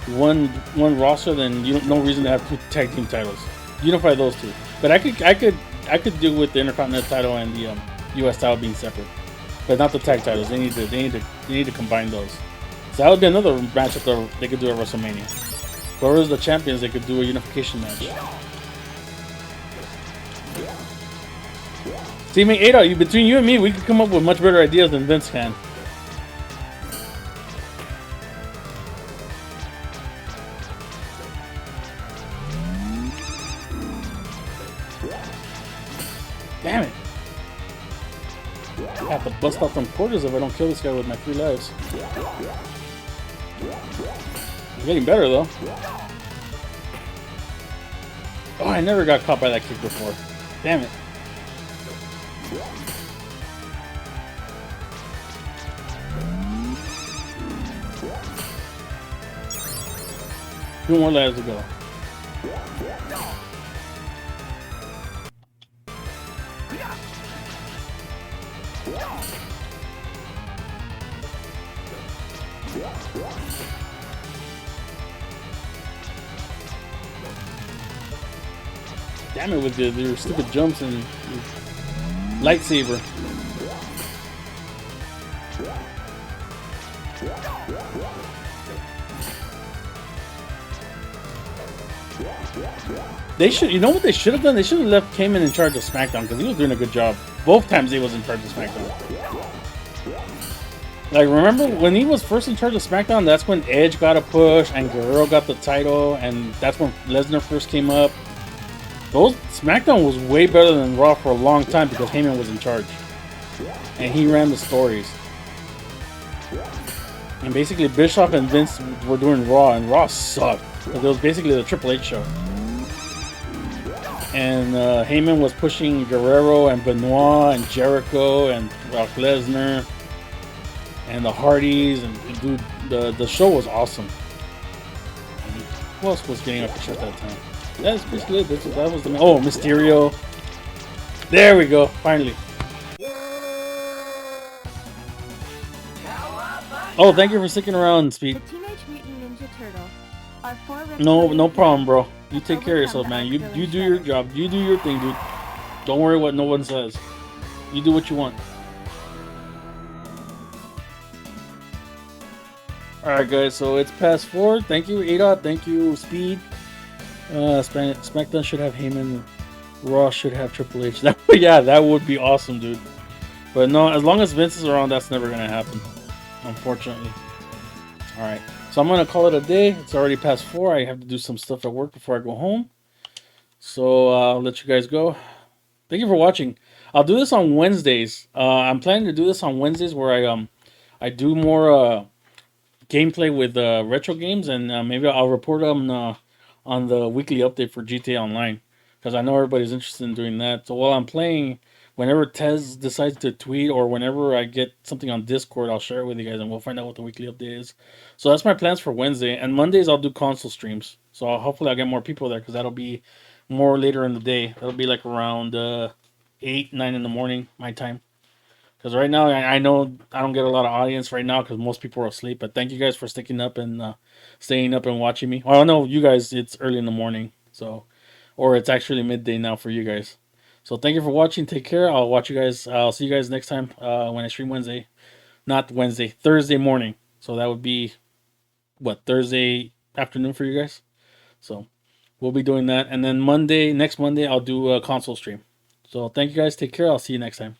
S1: one roster, then no reason to have 2 tag team titles. Unify those 2. But I could do with the Intercontinental title and the US title being separate, but not the tag titles. They need to combine those. So that would be another match that they could do at WrestleMania. Whoever's the champions, they could do a unification match. See, me, Ada, between you and me, we could come up with much better ideas than Vince can. Damn it. I have to bust out some quarters if I don't kill this guy with my 3 lives. It's getting better, though. Oh, I never got caught by that kick before. Damn it. Two more lives to go. Damn it with your stupid jumps and lightsaber. They should, you know what they should have done? They should have left Cayman in charge of SmackDown because he was doing a good job. Both times he was in charge of SmackDown. Like, remember when he was first in charge of SmackDown? That's when Edge got a push and Guerrero got the title, and that's when Lesnar first came up. SmackDown was way better than Raw for a long time because Heyman was in charge. And he ran the stories. And basically Bischoff and Vince were doing Raw, and Raw sucked. Because it was basically the Triple H show. And Heyman was pushing Guerrero and Benoit and Jericho and Brock Lesnar and the Hardys. And dude, the show was awesome. And who else was getting up the shit that time? That's basically it. That was the Mysterio. There we go. Finally. Oh, thank you for sticking around, Speed.
S3: The Teenage Mutant Ninja Turtles are 4
S1: No problem, bro. You take care of yourself, man. You do your job. You do your thing, dude. Don't worry what no one says. You do what you want. Alright, guys. So it's past 4. Thank you, Ada. Thank you, Speed. SmackDown should have Heyman. Raw should have Triple H. Yeah, that would be awesome, dude. But no, as long as Vince is around, that's never gonna happen. Unfortunately. Alright. So I'm gonna call it a day. It's already past 4. I have to do some stuff at work before I go home. So I'll let you guys go. Thank you for watching. I'll do this on Wednesdays. I'm planning to do this on Wednesdays where I do more gameplay with retro games, and maybe I'll report on the weekly update for GTA Online, because I know everybody's interested in doing that. So while I'm playing, whenever Tez decides to tweet or whenever I get something on Discord, I'll share it with you guys and we'll find out what the weekly update is. So that's my plans for Wednesday. And Mondays I'll do console streams. So hopefully I'll get more people there because that'll be more later in the day. That'll be like around 8, 9 in the morning, my time. Because right now, I know I don't get a lot of audience right now because most people are asleep. But thank you guys for sticking up and staying up and watching me. Well, I know you guys, it's early in the morning. Or it's actually midday now for you guys. So thank you for watching. Take care. I'll see you guys next time when I stream Wednesday. Not Wednesday, Thursday morning. So that would be, Thursday afternoon for you guys. So we'll be doing that. And then next Monday, I'll do a console stream. So thank you guys. Take care. I'll see you next time.